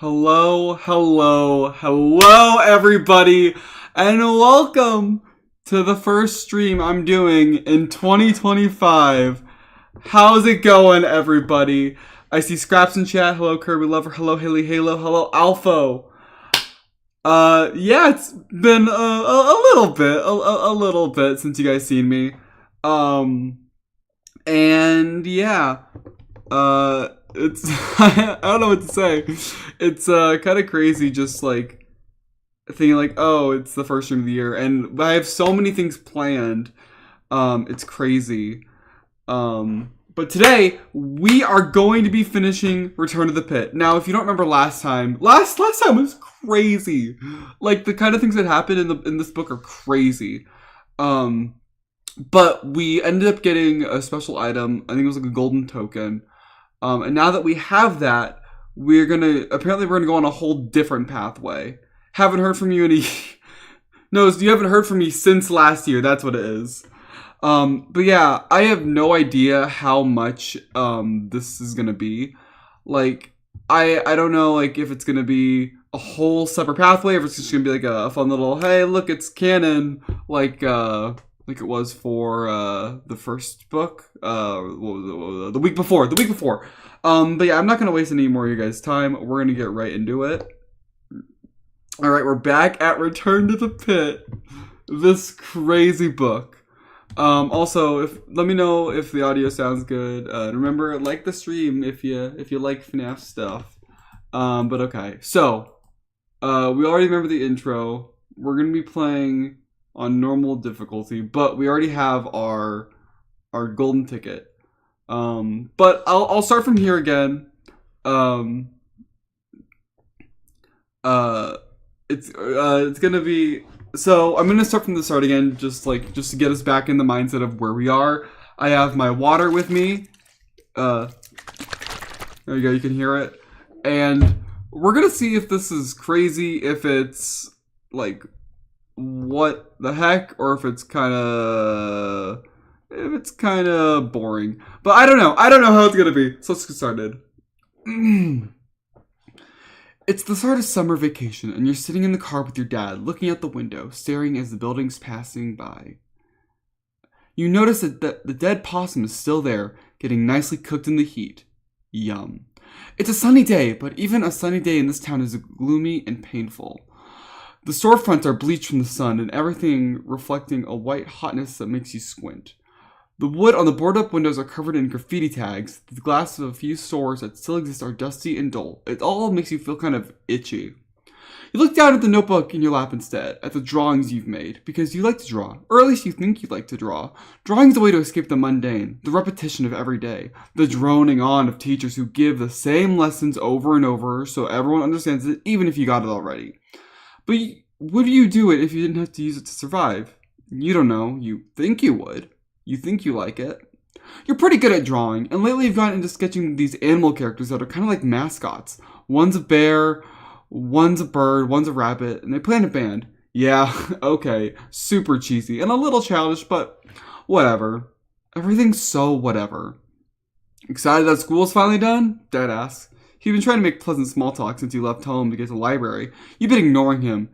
Hello, everybody, and welcome to the first stream I'm doing in 2025. How's it going, everybody? I see Scraps in chat. Hello, Kirby Lover. Hello, Haley Halo. Hello, Alpho. Yeah, it's been a little bit since you guys seen me. And yeah, it's I don't know what to say. It's kind of crazy, just like thinking like, oh, it's the first stream of the year, and I have so many things planned. It's crazy. But today we are going to be finishing Return to the Pit. Now, if you don't remember last time was crazy. Like the kind of things that happened in this book are crazy. But we ended up getting a special item. I think it was like a golden token. And now that we have that, we're gonna go on a whole different pathway. Haven't heard from you No, you haven't heard from me since last year. That's what it is. But yeah, I have no idea how much this is gonna be. Like, I don't know, like, if it's gonna be a whole separate pathway, or if it's just gonna be like a fun little, hey, look, it's canon, like it was for the first book. What was it? The week before. But yeah, I'm not gonna waste any more of your guys' time. We're gonna get right into it. Alright, we're back at Return to the Pit. This crazy book. Also, let me know if the audio sounds good. Remember, like the stream if you like FNaF stuff. But okay. So, we already remember the intro. We're gonna be playing on normal difficulty, but we already have our golden ticket. But I'll start from here again. It's gonna be, so I'm gonna start from the start again, just to get us back in the mindset of where we are. I have my water with me. There you go, you can hear it. And we're gonna see if this is crazy, if it's like what the heck, or if it's kind of boring. But I don't know how it's gonna be, so let's get started. It's the start of summer vacation, and you're sitting in the car with your dad, looking out the window, staring as the building's passing by. You notice that the dead possum is still there, getting nicely cooked in the heat. Yum. It's a sunny day, but even a sunny day in this town is gloomy and painful. The storefronts are bleached from the sun, and everything reflecting a white hotness that makes you squint. The wood on the boarded-up windows are covered in graffiti tags. The glass of a few stores that still exist are dusty and dull. It all makes you feel kind of itchy. You look down at the notebook in your lap instead, at the drawings you've made, because you like to draw, or at least you think you like to draw. Drawing's a way to escape the mundane, the repetition of every day, the droning on of teachers who give the same lessons over and over so everyone understands it, even if you got it already. But would you do it if you didn't have to use it to survive? You don't know. You think you would. You think you like it. You're pretty good at drawing, and lately you've gotten into sketching these animal characters that are kind of like mascots. One's a bear, one's a bird, one's a rabbit, and they play in a band. Yeah, okay, super cheesy and a little childish, but whatever. Everything's so whatever. Excited that school's finally done? Dad asks. He'd been trying to make pleasant small talk since you left home to get to the library. You've been ignoring him.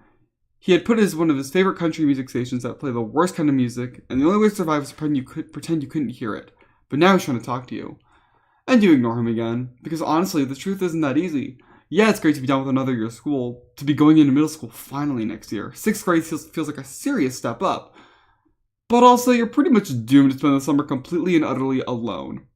He had put one of his favorite country music stations that play the worst kind of music, and the only way to survive was to pretend you couldn't hear it. But now he's trying to talk to you. And you ignore him again, because honestly, the truth isn't that easy. Yeah, it's great to be done with another year of school, to be going into middle school finally next year. 6th grade feels like a serious step up. But also, you're pretty much doomed to spend the summer completely and utterly alone.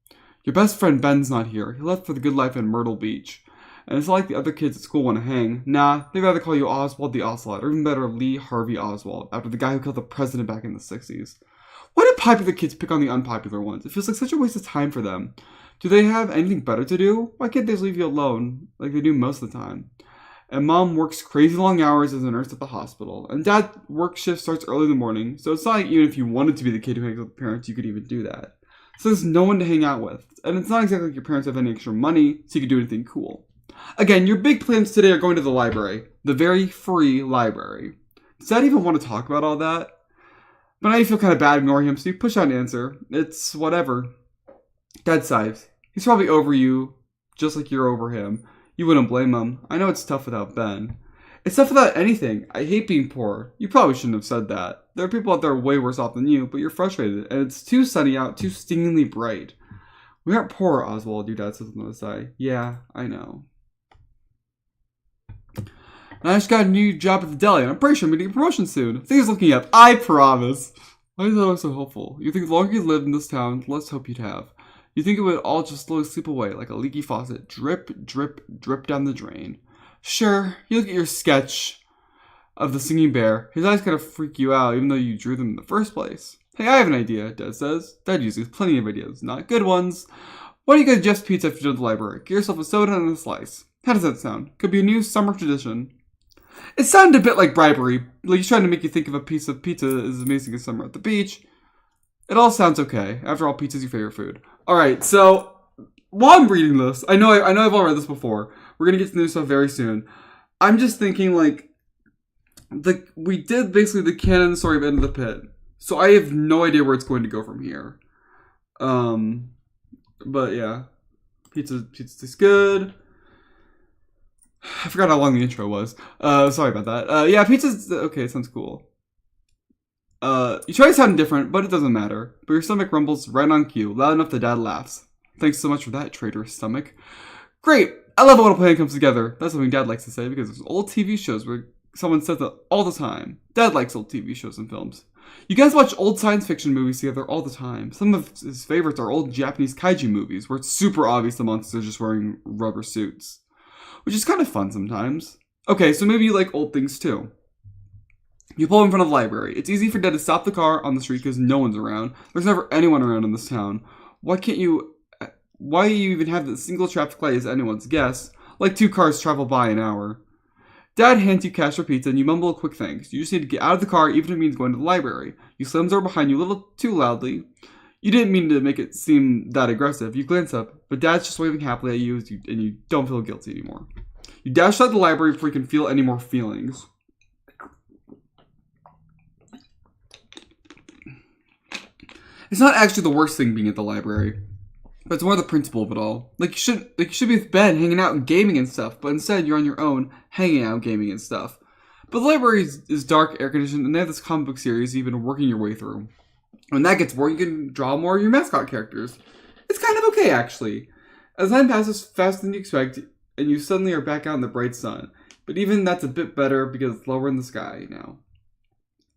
Your best friend Ben's not here. He left for the good life in Myrtle Beach. And it's not like the other kids at school want to hang. Nah, they'd rather call you Oswald the Ocelot, or even better, Lee Harvey Oswald, after the guy who killed the president back in the 60s. Why do popular kids pick on the unpopular ones? It feels like such a waste of time for them. Do they have anything better to do? Why can't they just leave you alone, like they do most of the time? And Mom works crazy long hours as a nurse at the hospital, and Dad's work shift starts early in the morning, so it's not like even if you wanted to be the kid who hangs with parents, you could even do that. So there's no one to hang out with, and it's not exactly like your parents have any extra money, so you could do anything cool. Again, your big plans today are going to the library. The very free library. Does Dad even want to talk about all that? But now you feel kind of bad ignoring him, so you push out an answer. It's whatever. Dad sighs. He's probably over you, just like you're over him. You wouldn't blame him. I know it's tough without Ben. It's tough without anything. I hate being poor. You probably shouldn't have said that. There are people out there way worse off than you, but you're frustrated, and it's too sunny out, too stingingly bright. We aren't poor, Oswald, your dad says on the side. Yeah, I know. I just got a new job at the deli, and I'm pretty sure I'm getting a promotion soon. Things looking up. I promise. Why is that always so hopeful? You think the longer you lived in this town, the less hope you'd have. You think it would all just slowly slip away, like a leaky faucet. Drip, drip, drip down the drain. Sure, you look at your sketch of the singing bear. His eyes kind of freak you out, even though you drew them in the first place. Hey, I have an idea, Dad says. Dad usually has plenty of ideas, not good ones. Why don't you go to Jeff's Pizza after you're done at the library? Get yourself a soda and a slice. How does that sound? Could be a new summer tradition. It sounded a bit like bribery. Like he's trying to make you think of a piece of pizza as amazing as summer at the beach. It all sounds okay. After all, pizza's your favorite food. Alright, so while I'm reading this, I know I've all read this before. We're gonna get to the new stuff very soon. I'm just thinking like we did basically the canon story of End of the Pit. So I have no idea where it's going to go from here. But yeah. Pizza tastes good. I forgot how long the intro was. Sorry about that. Yeah, pizza's okay, sounds cool. You try to sound different, but it doesn't matter. But your stomach rumbles right on cue, loud enough that Dad laughs. Thanks so much for that, traitorous stomach. Great! I love it when a plan comes together. That's something Dad likes to say because there's old TV shows where someone says that all the time. Dad likes old TV shows and films. You guys watch old science fiction movies together all the time. Some of his favorites are old Japanese kaiju movies where it's super obvious the monsters are just wearing rubber suits. Which is kind of fun sometimes. Okay, so maybe you like old things too. You pull in front of the library. It's easy for Dad to stop the car on the street because no one's around. There's never anyone around in this town. Why you even have the single traffic light is anyone's guess? Like 2 cars travel by an hour. Dad hands you cash for pizza and you mumble a quick thanks. You just need to get out of the car even if it means going to the library. You slam the door behind you a little too loudly. You didn't mean to make it seem that aggressive. You glance up, but Dad's just waving happily at you, and you don't feel guilty anymore. You dash out of the library before you can feel any more feelings. It's not actually the worst thing being at the library, but it's more the principle of it all. Like you should be with Ben, hanging out and gaming and stuff, but instead you're on your own, hanging out, gaming and stuff. But the library is dark, air-conditioned, and they have this comic book series you've been working your way through. When that gets boring, you can draw more of your mascot characters. It's kind of okay, actually. As time passes faster than you expect, and you suddenly are back out in the bright sun. But even that's a bit better because it's lower in the sky now.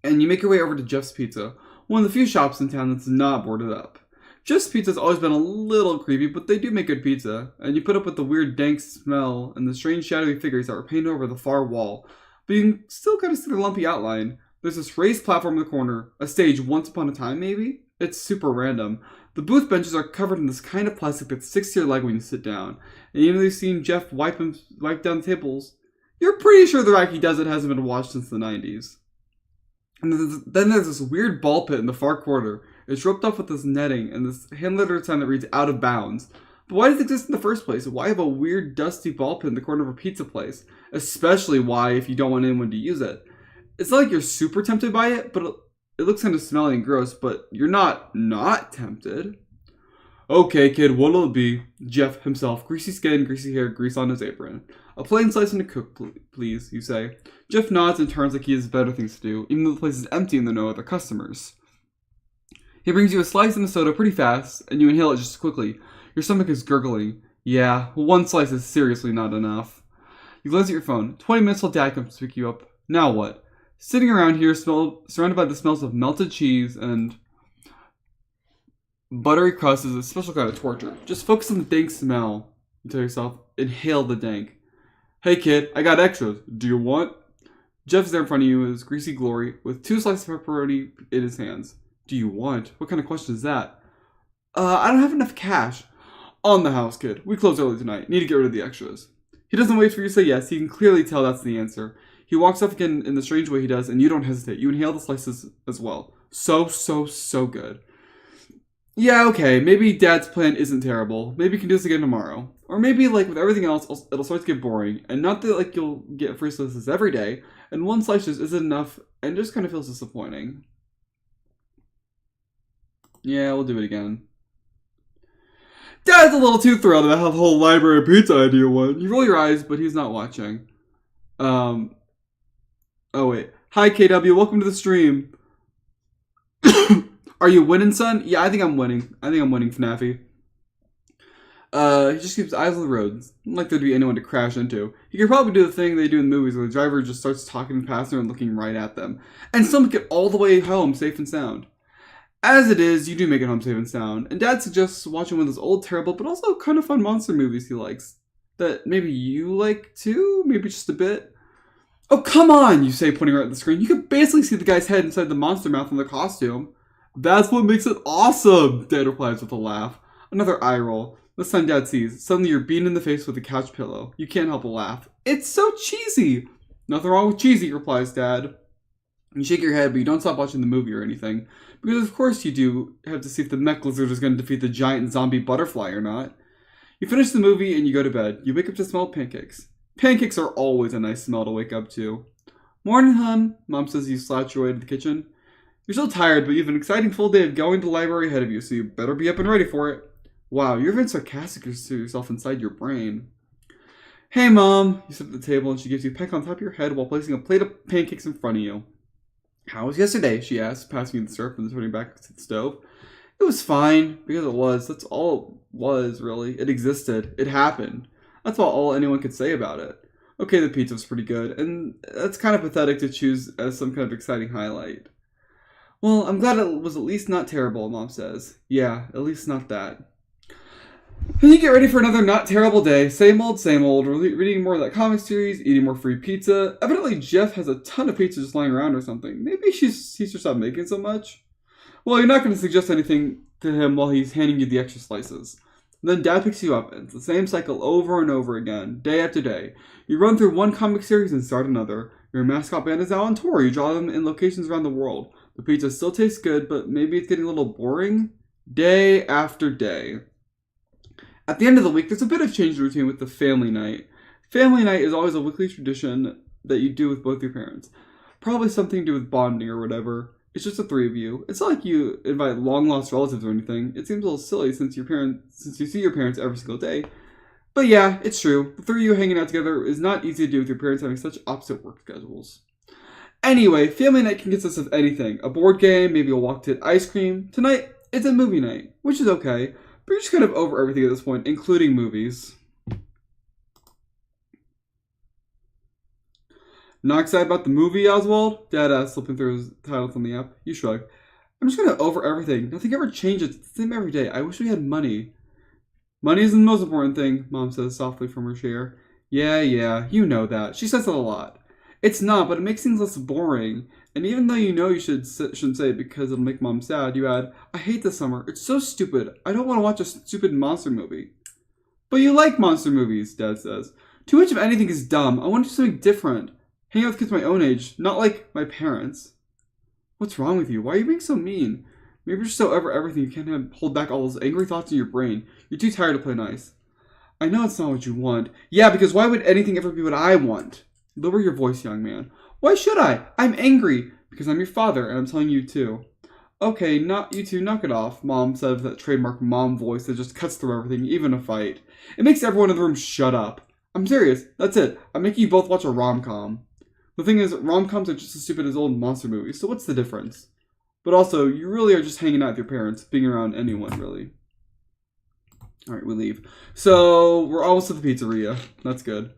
And you make your way over to Jeff's Pizza, one of the few shops in town that's not boarded up. Jeff's Pizza's always been a little creepy, but they do make good pizza. And you put up with the weird dank smell and the strange shadowy figures that were painted over the far wall. But you can still kind of see the lumpy outline. There's this raised platform in the corner, a stage once upon a time maybe? It's super random. The booth benches are covered in this kind of plastic that sticks to your leg when you sit down. And even though you've seen Jeff wipe down the tables, you're pretty sure the rack he does it hasn't been washed since the 90s. And then there's this weird ball pit in the far corner. It's roped off with this netting and this hand-lettered sign that reads out of bounds. But why does it exist in the first place? Why have a weird dusty ball pit in the corner of a pizza place? Especially why if you don't want anyone to use it. It's not like you're super tempted by it, but it looks kind of smelly and gross, but you're not tempted. Okay, kid, what'll it be? Jeff himself, greasy skin, greasy hair, grease on his apron. A plain slice and a cook, please, you say. Jeff nods and turns like he has better things to do, even though the place is empty and there are no other customers. He brings you a slice and a soda pretty fast, and you inhale it just quickly. Your stomach is gurgling. Yeah, one slice is seriously not enough. You glance at your phone. 20 minutes till Dad comes to pick you up. Now what? Sitting around here, surrounded by the smells of melted cheese and buttery crust is a special kind of torture. Just focus on the dank smell. You tell yourself, inhale the dank. Hey kid, I got extras. Do you want? Jeff's there in front of you, his greasy glory, with 2 slices of pepperoni in his hands. Do you want? What kind of question is that? I don't have enough cash. On the house, kid. We close early tonight. Need to get rid of the extras. He doesn't wait for you to say yes. He can clearly tell that's the answer. He walks off again in the strange way he does, and you don't hesitate. You inhale the slices as well. So good. Yeah, okay, maybe Dad's plan isn't terrible. Maybe you can do this again tomorrow. Or maybe, like with everything else, it'll start to get boring. And not that, like, you'll get free slices every day. And one slice just isn't enough, and just kind of feels disappointing. Yeah, we'll do it again. Dad's a little too thrilled about how the whole library pizza idea went. You roll your eyes, but he's not watching. Oh wait. Hi KW, welcome to the stream. Are you winning, son? Yeah, I think I'm winning. I think I'm winning, FNaFy. He just keeps eyes on the road. Not like there'd be anyone to crash into. He could probably do the thing they do in movies where the driver just starts talking to the passenger and looking right at them. And still make it all the way home safe and sound. As it is, you do make it home safe and sound. And Dad suggests watching one of those old, terrible, but also kind of fun monster movies he likes. That maybe you like too? Maybe just a bit? Oh, come on, you say, pointing right at the screen. You can basically see the guy's head inside the monster mouth in the costume. That's what makes it awesome, Dad replies with a laugh. Another eye roll. This time Dad sees. Suddenly you're beaten in the face with a couch pillow. You can't help but laugh. It's so cheesy. Nothing wrong with cheesy, replies Dad. You shake your head, but you don't stop watching the movie or anything. Because of course you do have to see if the mech lizard is going to defeat the giant zombie butterfly or not. You finish the movie and you go to bed. You wake up to smell pancakes. Pancakes are always a nice smell to wake up to. Morning, hun, Mom says as you slouch your way to the kitchen. You're still tired, but you have an exciting full day of going to the library ahead of you, so you better be up and ready for it. Wow, you're even sarcastic to yourself inside your brain. Hey, Mom. You sit at the table and she gives you a peck on top of your head while placing a plate of pancakes in front of you. How was yesterday? She asks, passing you the syrup and turning back to the stove. It was fine, because it was. That's all it was, really. It existed. It happened. That's all anyone could say about it. Okay, the pizza was pretty good, and that's kind of pathetic to choose as some kind of exciting highlight. Well, I'm glad it was at least not terrible, Mom says. Yeah, at least not that. And you get ready for another not terrible day. Same old, reading more of that comic series, eating more free pizza. Evidently, Jeff has a ton of pizza just lying around or something. Maybe he should stop making so much. Well, you're not going to suggest anything to him while he's handing you the extra slices. Then Dad picks you up, and it's the same cycle over and over again, day after day. You run through one comic series and start another. Your mascot band is out on tour. You draw them in locations around the world. The pizza still tastes good, but maybe it's getting a little boring. Day after day. At the end of the week, there's a bit of change in routine with the family night. Family night is always a weekly tradition that you do with both your parents. Probably something to do with bonding or whatever. It's just the three of you. It's not like you invite long-lost relatives or anything. It seems a little silly since you see your parents every single day. But yeah, it's true. The three of you hanging out together is not easy to do with your parents having such opposite work schedules. Anyway, family night can consist of anything. A board game, maybe a walk to ice cream. Tonight, it's a movie night, which is okay. But you're just kind of over everything at this point, including movies. Not excited about the movie, Oswald? Dad asks, slipping through his titles on the app. You shrug. I'm just gonna over everything. Nothing ever changes. It's the same every day. I wish we had money. Money isn't the most important thing, Mom says softly from her chair. Yeah, you know that. She says that a lot. It's not, but it makes things less boring. And even though you know you shouldn't say it because it'll make Mom sad, you add, I hate the summer. It's so stupid. I don't want to watch a stupid monster movie. But you like monster movies, Dad says. Too much of anything is dumb. I want to do something different. Hang out with kids my own age, not like my parents. What's wrong with you? Why are you being so mean? Maybe you're just so over everything you can't hold back all those angry thoughts in your brain. You're too tired to play nice. I know it's not what you want. Yeah, because why would anything ever be what I want? Lower your voice, young man. Why should I? I'm angry. Because I'm your father, and I'm telling you too. Okay, not you two, knock it off, Mom said with that trademark mom voice that just cuts through everything, even a fight. It makes everyone in the room shut up. I'm serious. That's it. I'm making you both watch a rom-com. The thing is, rom-coms are just as stupid as old monster movies, so what's the difference? But also, you really are just hanging out with your parents, being around anyone, really. Alright, we leave. So, we're almost at the pizzeria. That's good.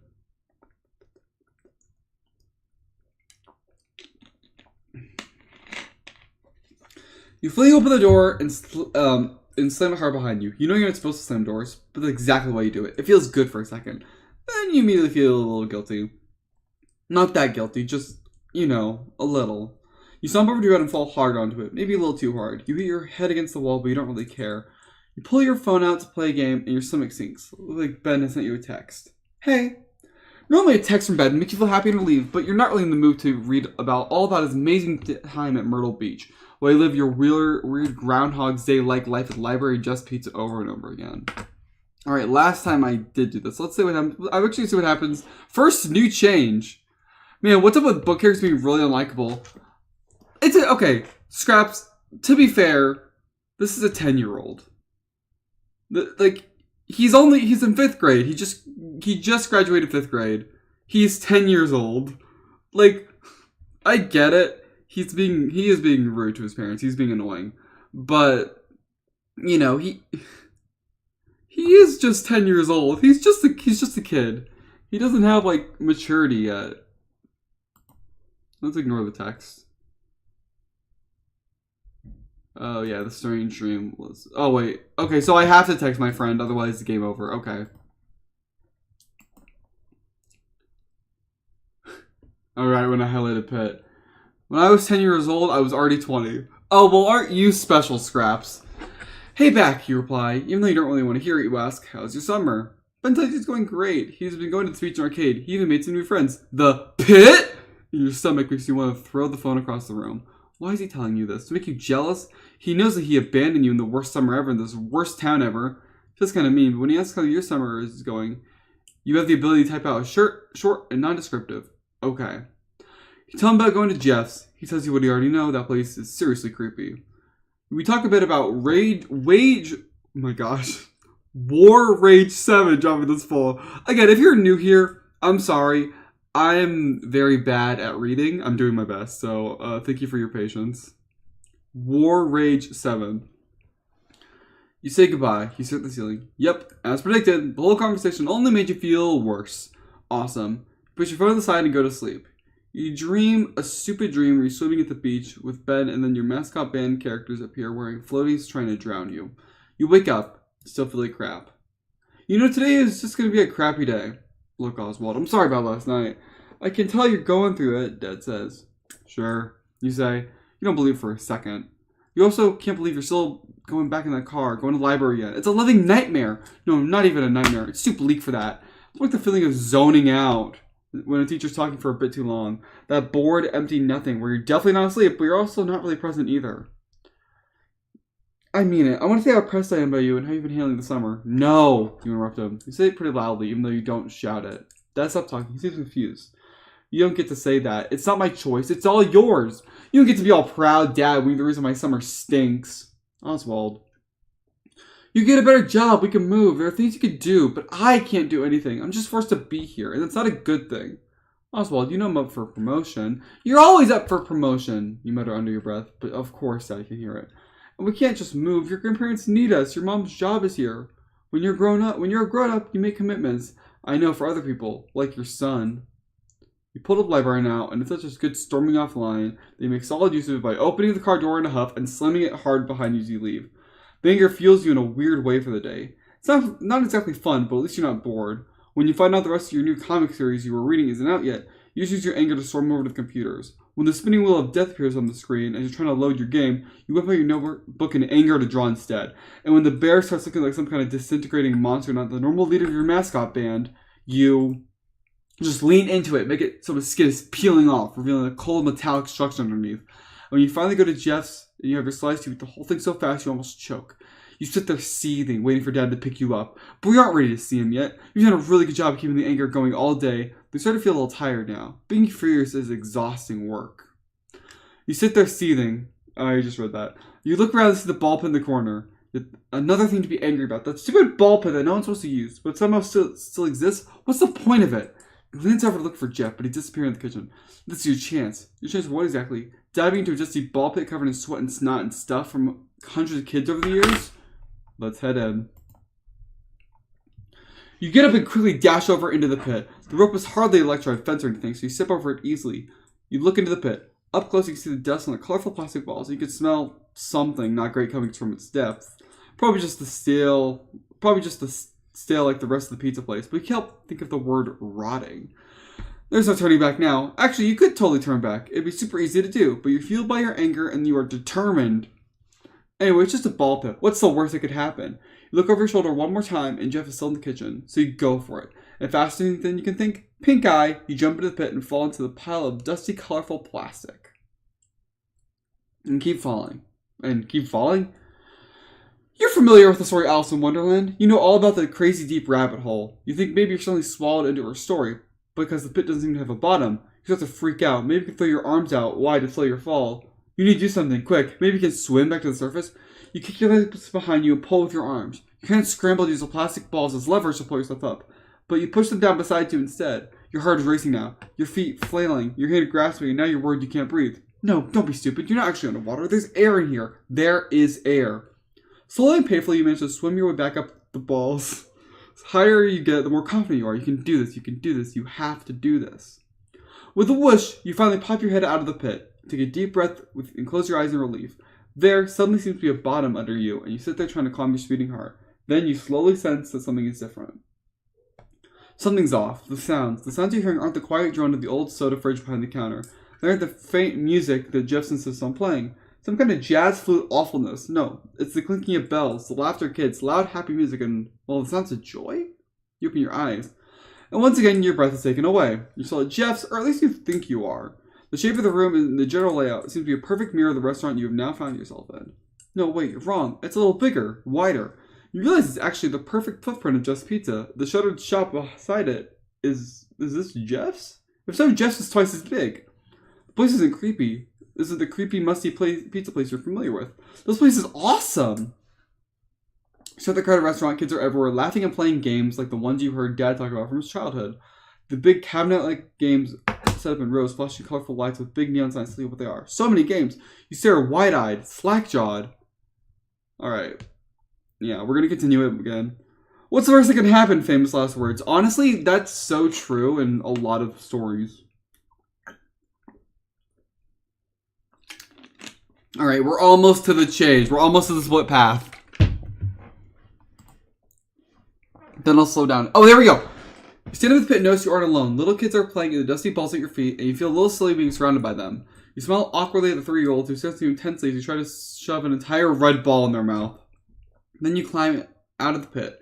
You fling open the door and slam it hard behind you. You know you're not supposed to slam doors, but that's exactly why you do it. It feels good for a second. Then you immediately feel a little guilty. Not that guilty, just, you know, a little. You stomp over to your bed and fall hard onto it, maybe a little too hard. You hit your head against the wall, but you don't really care. You pull your phone out to play a game, and your stomach sinks. Like Ben has sent you a text. Hey. Normally a text from Ben makes you feel happy and relieved, but you're not really in the mood to read all about his amazing time at Myrtle Beach, while you live your weird Groundhog's Day-like life at Library Just Pizza over and over again. Alright, last time I did do this. Let's see what happens. I'll actually see what happens. First, new change. Man, what's up with book characters being really unlikable? Okay, Scraps, to be fair, this is a 10-year-old. Like, He's in 5th grade. He just graduated 5th grade. He's 10 years old. Like, I get it. He is being rude to his parents. He's being annoying. But, you know, he is just 10 years old. He's just a kid. He doesn't have, like, maturity yet. Let's ignore the text. Oh, yeah, the strange dream was... Oh, wait. Okay, so I have to text my friend, otherwise it's game over. Okay. Alright, when I highlighted Pit. When I was 10 years old, I was already 20. Oh, well, aren't you special, Scraps? Hey, back, you reply. Even though you don't really want to hear it, you ask, how's your summer? Ben tells you it's going great. He's been going to the speech and arcade. He even made some new friends. The Pit? Your stomach makes you want to throw the phone across the room. Why is he telling you this? To make you jealous? He knows that he abandoned you in the worst summer ever, in this worst town ever. Feels kind of mean, but when he asks how your summer is going, you have the ability to type out short and non-descriptive. Okay. You tell him about going to Jeff's. He tells you what you already know. That place is seriously creepy. We talk a bit about War Rage 7 dropping this fall. Again, if you're new here, I'm sorry. I'm very bad at reading. I'm doing my best, so thank you for your patience. War Rage 7. You say goodbye. You stare at the ceiling. Yep, as predicted, the whole conversation only made you feel worse. Awesome. Put your phone to the side and go to sleep. You dream a stupid dream where you're swimming at the beach with Ben, and then your mascot band characters appear wearing floaties trying to drown you. You wake up, still feel like crap. You know, today is just going to be a crappy day. Look, Oswald, I'm sorry about last night. I can tell you're going through it, Dad says. Sure, you say. You don't believe for a second. You also can't believe you're still going back in that car, going to the library yet. It's a living nightmare. No, not even a nightmare. It's too bleak for that. It's like the feeling of zoning out when a teacher's talking for a bit too long. That bored, empty nothing where you're definitely not asleep, but you're also not really present either. I mean it. I want to say how impressed I am by you and how you've been handling the summer. No, you interrupt him. You say it pretty loudly, even though you don't shout it. Dad, stop talking. He seems confused. You don't get to say that. It's not my choice. It's all yours. You don't get to be all proud, Dad, when you're the reason my summer stinks. Oswald. You get a better job. We can move. There are things you could do, but I can't do anything. I'm just forced to be here, and that's not a good thing. Oswald, you know I'm up for promotion. You're always up for promotion, you mutter under your breath, but of course I can hear it. And we can't just move. Your grandparents need us. Your mom's job is here. When you're a grown up, you make commitments. I know for other people, like your son. You pulled up library now, and it's such a good storming off line that you make solid use of it by opening the car door in a huff and slamming it hard behind you as you leave. The anger fuels you in a weird way for the day. It's not exactly fun, but at least you're not bored. When you find out the rest of your new comic series you were reading isn't out yet, you just use your anger to storm over to the computers. When the spinning wheel of death appears on the screen as you're trying to load your game, you whip out your notebook in anger to draw instead. And when the bear starts looking like some kind of disintegrating monster, not the normal leader of your mascot band, you just lean into it, make it so the skin is peeling off, revealing a cold metallic structure underneath. And when you finally go to Jeff's and you have your slice, you eat the whole thing so fast you almost choke. You sit there seething, waiting for Dad to pick you up. But we aren't ready to see him yet. You've done a really good job of keeping the anger going all day. We start to feel a little tired now. Being furious is exhausting work. You sit there seething. Oh, I just read that. You look around and see the ball pit in the corner. Another thing to be angry about. That stupid ball pit that no one's supposed to use, but somehow still exists. What's the point of it? You glance over to look for Jeff, but he disappeared in the kitchen. This is your chance. Your chance for what exactly? Diving into a dusty ball pit covered in sweat and snot and stuff from hundreds of kids over the years? Let's head in. You get up and quickly dash over into the pit. The rope is hardly electrified fence or anything, so you step over it easily. You look into the pit. Up close, you can see the dust on the colorful plastic balls. You can smell something not great coming from its depth. Probably just the stale like the rest of the pizza place, but you can't think of the word rotting. There's no turning back now. Actually, you could totally turn back. It'd be super easy to do, but you're fueled by your anger and you are determined. Anyway, it's just a ball pit. What's the worst that could happen? You look over your shoulder one more time, and Jeff is still in the kitchen, so you go for it. And faster than you can think, pink eye, you jump into the pit and fall into the pile of dusty, colorful plastic. And keep falling. And keep falling? You're familiar with the story Alice in Wonderland. You know all about the crazy deep rabbit hole. You think maybe you're suddenly swallowed into her story, because the pit doesn't even have a bottom. You start to freak out. Maybe you can throw your arms out wide to slow your fall. You need to do something quick. Maybe you can swim back to the surface. You kick your legs behind you and pull with your arms. You can't scramble to use the plastic balls as levers to pull yourself up, but you push them down beside you instead. Your heart is racing now, your feet flailing, your hand grasping, and now you're worried you can't breathe. No, don't be stupid. You're not actually underwater. There's air in here. There is air. Slowly and painfully, you manage to swim your way back up the balls. The higher you get, the more confident you are. You can do this. You can do this. You have to do this. With a whoosh, you finally pop your head out of the pit. Take a deep breath and close your eyes in relief. There suddenly seems to be a bottom under you, and you sit there trying to calm your speeding heart. Then you slowly sense that something is different. Something's off. The sounds you're hearing aren't the quiet drone of the old soda fridge behind the counter. They aren't the faint music that Jeff insists on playing. Some kind of jazz flute awfulness. No, it's the clinking of bells, the laughter of kids, loud happy music, and, well, the sounds of joy? You open your eyes. And once again, your breath is taken away. You're still at Jeff's, or at least you think you are. The shape of the room and the general layout seems to be a perfect mirror of the restaurant you have now found yourself in. No, wait, you're wrong. It's a little bigger, wider. You realize it's actually the perfect footprint of Jeff's Pizza. The shuttered shop beside it is this Jeff's? If so, Jeff's is twice as big. The place isn't creepy. This is the creepy, musty pizza place you're familiar with. This place is awesome! So at the crowded restaurant, kids are everywhere, laughing and playing games like the ones you heard Dad talk about from his childhood. The big cabinet-like games set up in rows, flashing colorful lights with big neon signs telling you what they are. So many games. You stare wide-eyed, slack-jawed. Alright. Yeah, we're gonna continue it again. What's the worst that can happen? Famous last words. Honestly, that's so true in a lot of stories. Alright, we're almost to the change. We're almost to the split path. Then I'll slow down. Oh, there we go! You stand in the pit and notice you aren't alone. Little kids are playing in the dusty balls at your feet, and you feel a little silly being surrounded by them. You smile awkwardly at the 3-year-olds who stares at you intensely as you try to shove an entire red ball in their mouth. Then you climb out of the pit.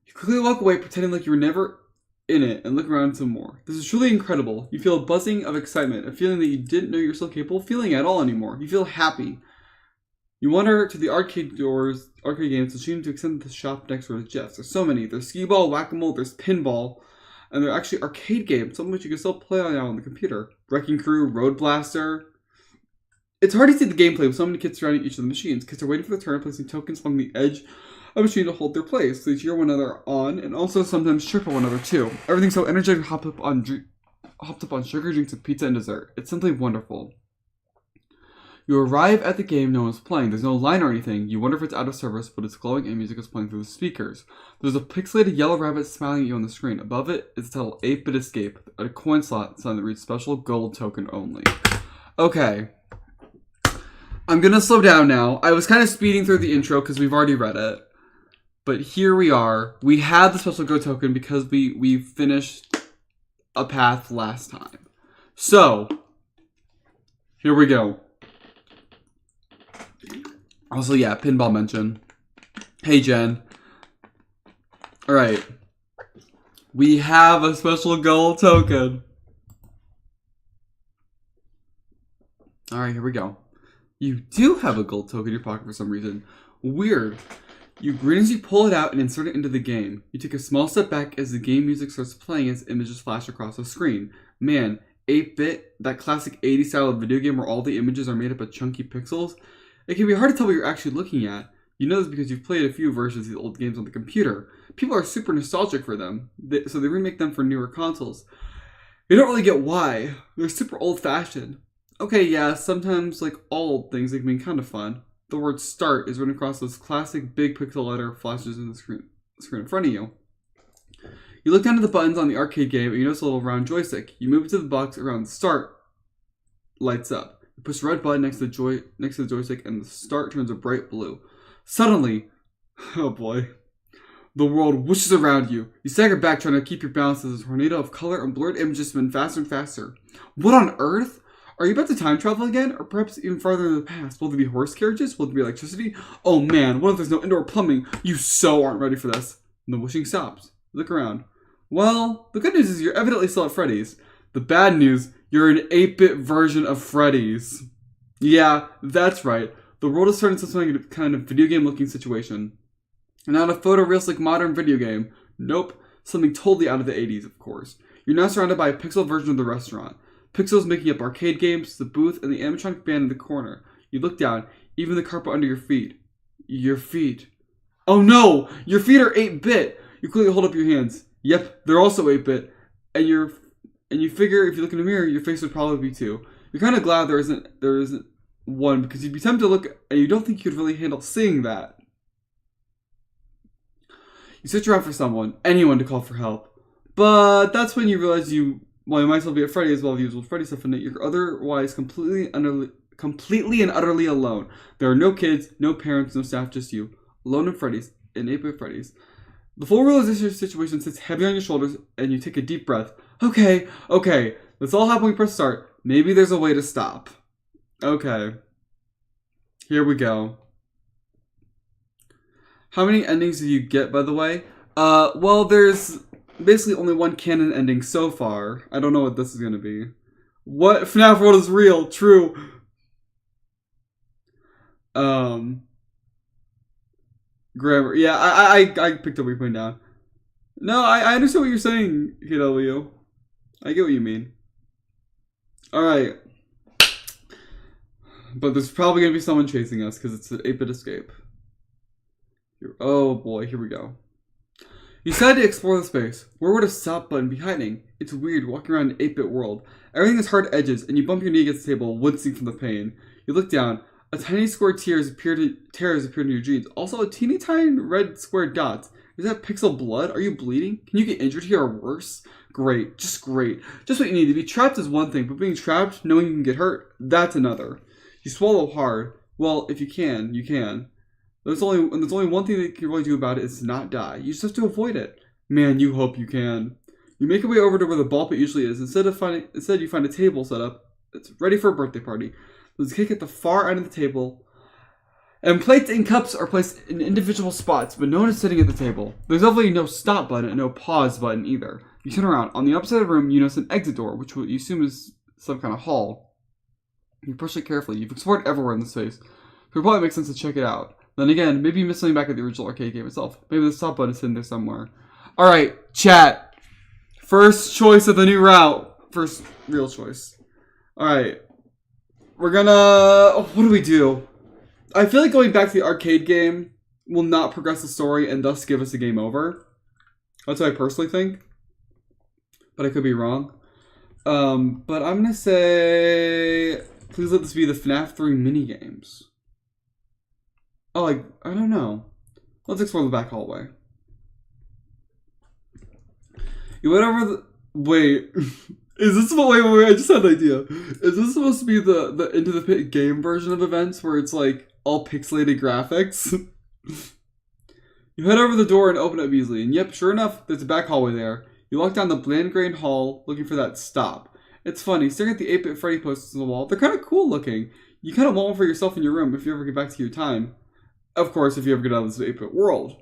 You quickly walk away, pretending like you were never in it, and look around some more. This is truly incredible. You feel a buzzing of excitement, a feeling that you didn't know you were still capable of feeling at all anymore. You feel happy. You wander to the arcade games that seem to extend to the shop next door to Jeff's. There's so many. There's skee-ball, whack-a-mole, there's pinball, and they're actually arcade games, some of which you can still play on now on the computer. Wrecking Crew, Road Blaster. It's hard to see the gameplay with so many kids surrounding each of the machines. Kids are waiting for their turn, placing tokens along the edge of a machine to hold their place. They cheer one another on, and also sometimes chirp at one another too. Everything's so energetic, hopped up on sugar drinks and pizza and dessert. It's simply wonderful. You arrive at the game no one's playing. There's no line or anything. You wonder if it's out of service, but it's glowing and music is playing through the speakers. There's a pixelated yellow rabbit smiling at you on the screen. Above it is the title 8-Bit Escape, a coin slot sign that reads special gold token only. Okay. I'm gonna slow down now. I was kind of speeding through the intro because we've already read it. But here we are. We had the special go token because we finished a path last time. So, here we go. Also, yeah, pinball mention. Hey, Jen. Alright. We have a special gold token. Alright, here we go. You do have a gold token in your pocket for some reason. Weird. You grin as you pull it out and insert it into the game. You take a small step back as the game music starts playing as images flash across the screen. Man, 8-bit, that classic 80s style of video game where all the images are made up of chunky pixels. It can be hard to tell what you're actually looking at. You know this because you've played a few versions of these old games on the computer. People are super nostalgic for them, so they remake them for newer consoles. You don't really get why. They're super old-fashioned. Okay, yeah, sometimes, like all old things, they can be kind of fun. The word START is written across those classic big pixel letter flashes in the screen in front of you. You look down at the buttons on the arcade game and you notice a little round joystick. You move it to the box around the START lights up. You push the red button next to the joystick and the START turns a bright blue. Suddenly, oh boy, the world whooshes around you. You stagger back trying to keep your balance as a tornado of color and blurred images spin faster and faster. What on earth? Are you about to time travel again? Or perhaps even farther in the past? Will there be horse carriages? Will there be electricity? Oh man, what if there's no indoor plumbing? You so aren't ready for this. And the whooshing stops. Look around. Well, the good news is you're evidently still at Freddy's. The bad news, you're an 8-bit version of Freddy's. Yeah, that's right. The world has turned into some kind of video game looking situation. And not a photorealistic modern video game. Nope. Something totally out of the 80s, of course. You're now surrounded by a pixel version of the restaurant. Pixels making up arcade games, the booth, and the animatronic band in the corner. You look down, even the carpet under your feet. Your feet. Oh no! Your feet are 8-bit! You quickly hold up your hands. Yep, they're also 8-bit. And you figure if you look in the mirror, your face would probably be too. You're kind of glad there isn't one, because you'd be tempted to look and you don't think you could really handle seeing that. You search around for someone, anyone to call for help. But that's when you realize you might as well be at Freddy as well as usual Freddy stuff in it. You're otherwise completely and utterly alone. There are no kids, no parents, no staff, just you. Alone in Freddy's, in 8-bit Freddy's. The full realization of the situation sits heavy on your shoulders, and you take a deep breath. Okay, let's all happily press start. Maybe there's a way to stop. Okay. Here we go. How many endings do you get, by the way? Well, there's basically only one canon ending so far. I don't know what this is gonna be. What? FNaF World is real. True. Grammar. Yeah, I picked up what you're putting down. No, I understand what you're saying, KW. I get what you mean. Alright. But there's probably going to be someone chasing us because it's an 8-bit escape. Oh boy, here we go. You decided to explore the space. Where would a stop button be hiding? It's weird walking around an 8-bit world. Everything has hard edges and you bump your knee against the table, wincing from the pain. You look down. A tiny square tears appeared in your jeans. Also, a teeny tiny red square dots. Is that pixel blood? Are you bleeding? Can you get injured here or worse? Great. Just great. Just what you need. To be trapped is one thing, but being trapped, knowing you can get hurt, that's another. You swallow hard. Well, if you can, you can. There's only one thing that you can really do about it is to not die. You just have to avoid it. Man, you hope you can. You make your way over to where the ball pit usually is. Instead, you find a table set up. It's ready for a birthday party. There's a cake at the far end of the table, and plates and cups are placed in individual spots, but no one is sitting at the table. There's definitely no stop button and no pause button either. You turn around. On the opposite side of the room, you notice an exit door, which you assume is some kind of hall. You push it carefully. You've explored everywhere in the space, so it probably makes sense to check it out. Then again, maybe you missed something back at the original arcade game itself. Maybe the stop button is hidden there somewhere. Alright, chat. First choice of the new route. First real choice. Alright. We're gonna... What do we do? I feel like going back to the arcade game will not progress the story and thus give us a game over. That's what I personally think. But I could be wrong. But I'm gonna say... Please let this be the FNaF 3 minigames. Oh, I don't know. Let's explore the back hallway. You went over the... Wait... Is this wait, I just had an idea. Is this supposed to be the Into the Pit game version of events where it's like all pixelated graphics? You head over the door and open it easily, and yep, sure enough, there's a back hallway there. You walk down the bland grain hall looking for that stop. It's funny, staring at the 8-bit Freddy posters on the wall, they're kind of cool looking. You kind of want one for yourself in your room if you ever get back to your time. Of course, if you ever get out of this 8-bit world.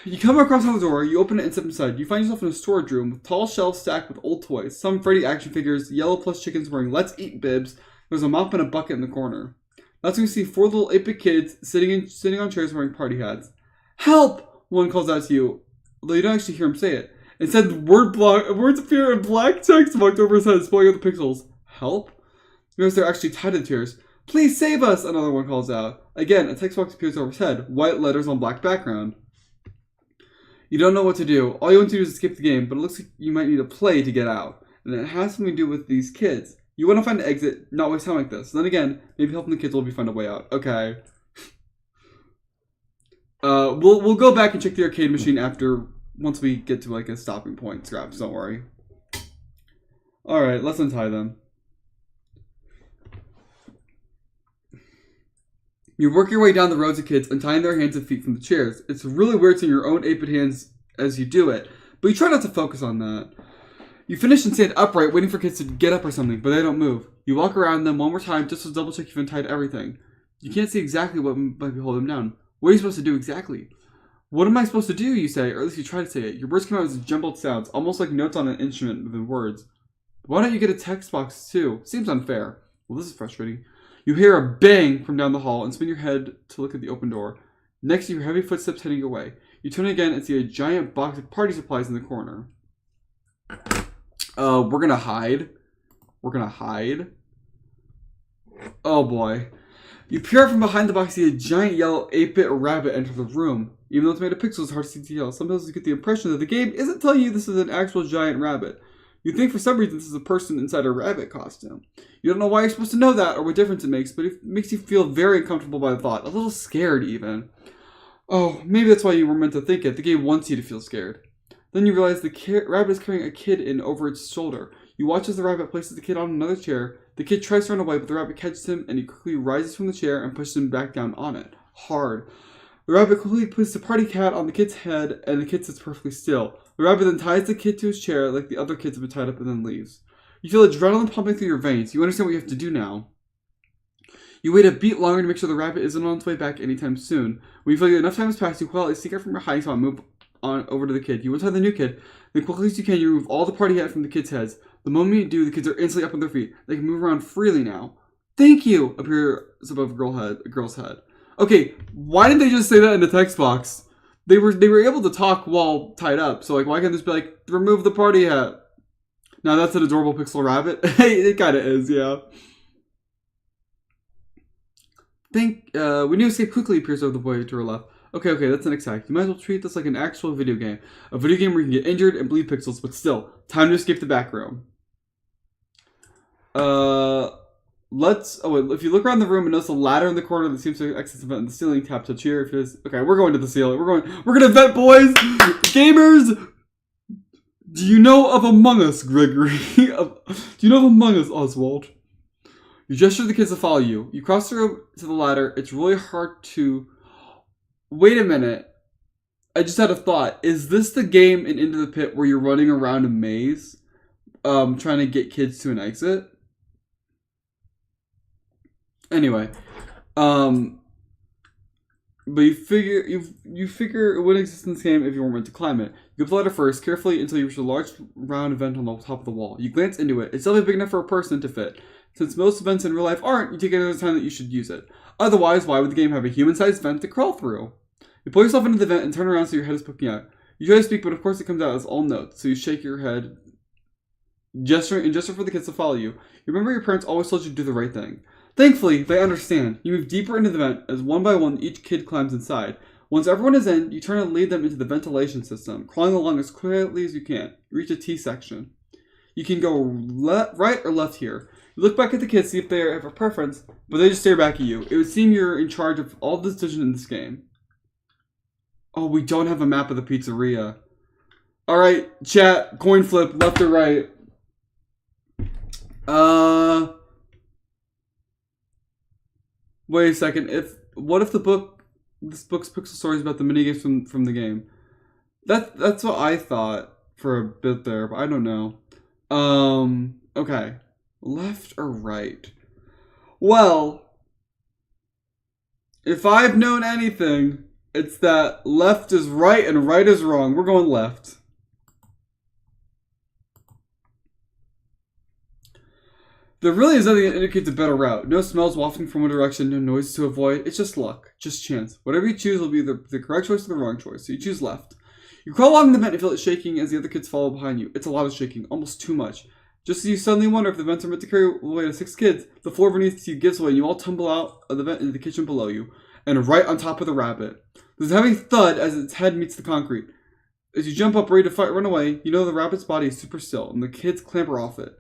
You come across the door, you open it and step inside. You find yourself in a storage room with tall shelves stacked with old toys, some Freddy action figures, yellow plush chickens wearing Let's Eat bibs. There's a mop and a bucket in the corner. That's when you see 4 little 8-bit kids sitting on chairs wearing party hats. Help! One calls out to you, although you don't actually hear him say it. Instead, words appear in black text marked over his head, spoiling out the pixels. Help? Because they're actually tied to the chairs. Please save us! Another one calls out. Again, a text box appears over his head, white letters on black background. You don't know what to do. All you want to do is escape the game, but it looks like you might need a play to get out. And it has something to do with these kids. You want to find an exit, not waste time like this. Then again, maybe helping the kids will help you find a way out. Okay. We'll go back and check the arcade machine once we get to like a stopping point. Scraps, don't worry. Alright, let's untie them. You work your way down the rows of kids, untying their hands and feet from the chairs. It's really weird seeing your own 8-bit hands as you do it, but you try not to focus on that. You finish and stand upright, waiting for kids to get up or something, but they don't move. You walk around them one more time just to double check you've untied everything. You can't see exactly what might be holding them down. What are you supposed to do exactly? What am I supposed to do, you say, or at least you try to say it. Your words come out as jumbled sounds, almost like notes on an instrument within words. Why don't you get a text box too? Seems unfair. Well, this is frustrating. You hear a bang from down the hall and spin your head to look at the open door. Next, you hear heavy footsteps heading away. You turn again and see a giant box of party supplies in the corner. We're gonna hide. Oh boy. You peer out from behind the box, see a giant yellow 8-bit rabbit enter the room. Even though it's made of pixels, it's hard to see details. Sometimes you get the impression that the game isn't telling you this is an actual giant rabbit. You think for some reason this is a person inside a rabbit costume. You don't know why you're supposed to know that or what difference it makes, but it makes you feel very uncomfortable by the thought. A little scared, even. Oh, maybe that's why you were meant to think it. The game wants you to feel scared. Then you realize the rabbit is carrying a kid in over its shoulder. You watch as the rabbit places the kid on another chair. The kid tries to run away, but the rabbit catches him, and he quickly rises from the chair and pushes him back down on it. Hard. The rabbit quickly puts the party cat on the kid's head, and the kid sits perfectly still. The rabbit then ties the kid to his chair like the other kids have been tied up and then leaves. You feel adrenaline pumping through your veins. You understand what you have to do now. You wait a beat longer to make sure the rabbit isn't on its way back anytime soon. When you feel like enough time has passed, you quietly sneak out from your hiding spot and move on over to the kid. You untie the new kid. Then quickly as you can, you remove all the party hat from the kids' heads. The moment you do, the kids are instantly up on their feet. They can move around freely now. Thank you! Appears above a girl's head. Okay, why didn't they just say that in the text box? They were able to talk while tied up, so like why can't this be like, remove the party hat? Now that's an adorable pixel rabbit. Hey, it kinda is, yeah. When you escape quickly, appears over the boy to her left. Okay, that's an exact. You might as well treat this like an actual video game. A video game where you can get injured and bleed pixels, but still, time to escape the back room. If you look around the room and notice a ladder in the corner that seems to access the vent in the ceiling, tap to cheer. If it is, okay, we're going to the ceiling. We're gonna vent, boys! Gamers! Do you know of Among Us, Gregory? Do you know of Among Us, Oswald? You gesture to the kids to follow you. You cross the room to the ladder. It's really hard to... Wait a minute. I just had a thought. Is this the game in Into the Pit where you're running around a maze, trying to get kids to an exit? Anyway, but you figure it wouldn't exist in this game if you weren't meant to climb it. You go up the ladder first, carefully until you reach a large round vent on the top of the wall. You glance into it. It's definitely big enough for a person to fit. Since most vents in real life aren't, you take it as a sign that you should use it. Otherwise, why would the game have a human-sized vent to crawl through? You pull yourself into the vent and turn around so your head is poking out. You try to speak, but of course it comes out as all notes, so you shake your head, gesture for the kids to follow you. You remember your parents always told you to do the right thing. Thankfully, they understand. You move deeper into the vent as one by one each kid climbs inside. Once everyone is in, you turn and lead them into the ventilation system, crawling along as quietly as you can. You reach a T section. You can go right or left here. You look back at the kids, see if they have a preference, but they just stare back at you. It would seem you're in charge of all the decisions in this game. Oh, we don't have a map of the pizzeria. Alright, chat, coin flip, left or right. Wait a second. What if this book's pixel story is about the minigames from the game? That's what I thought for a bit there, but I don't know. Okay. Left or right? Well, if I've known anything, it's that left is right and right is wrong. We're going left. There really is nothing that indicates a better route. No smells wafting from one direction, no noises to avoid. It's just luck, just chance. Whatever you choose will be the correct choice or the wrong choice, so you choose left. You crawl along the vent and feel it shaking as the other kids follow behind you. It's a lot of shaking, almost too much. Just as you suddenly wonder if the vents are meant to carry away to 6 kids, the floor beneath you gives way and you all tumble out of the vent into the kitchen below you, and right on top of the rabbit. There's a heavy thud as its head meets the concrete. As you jump up ready to run away, you know the rabbit's body is super still, and the kids clamber off it.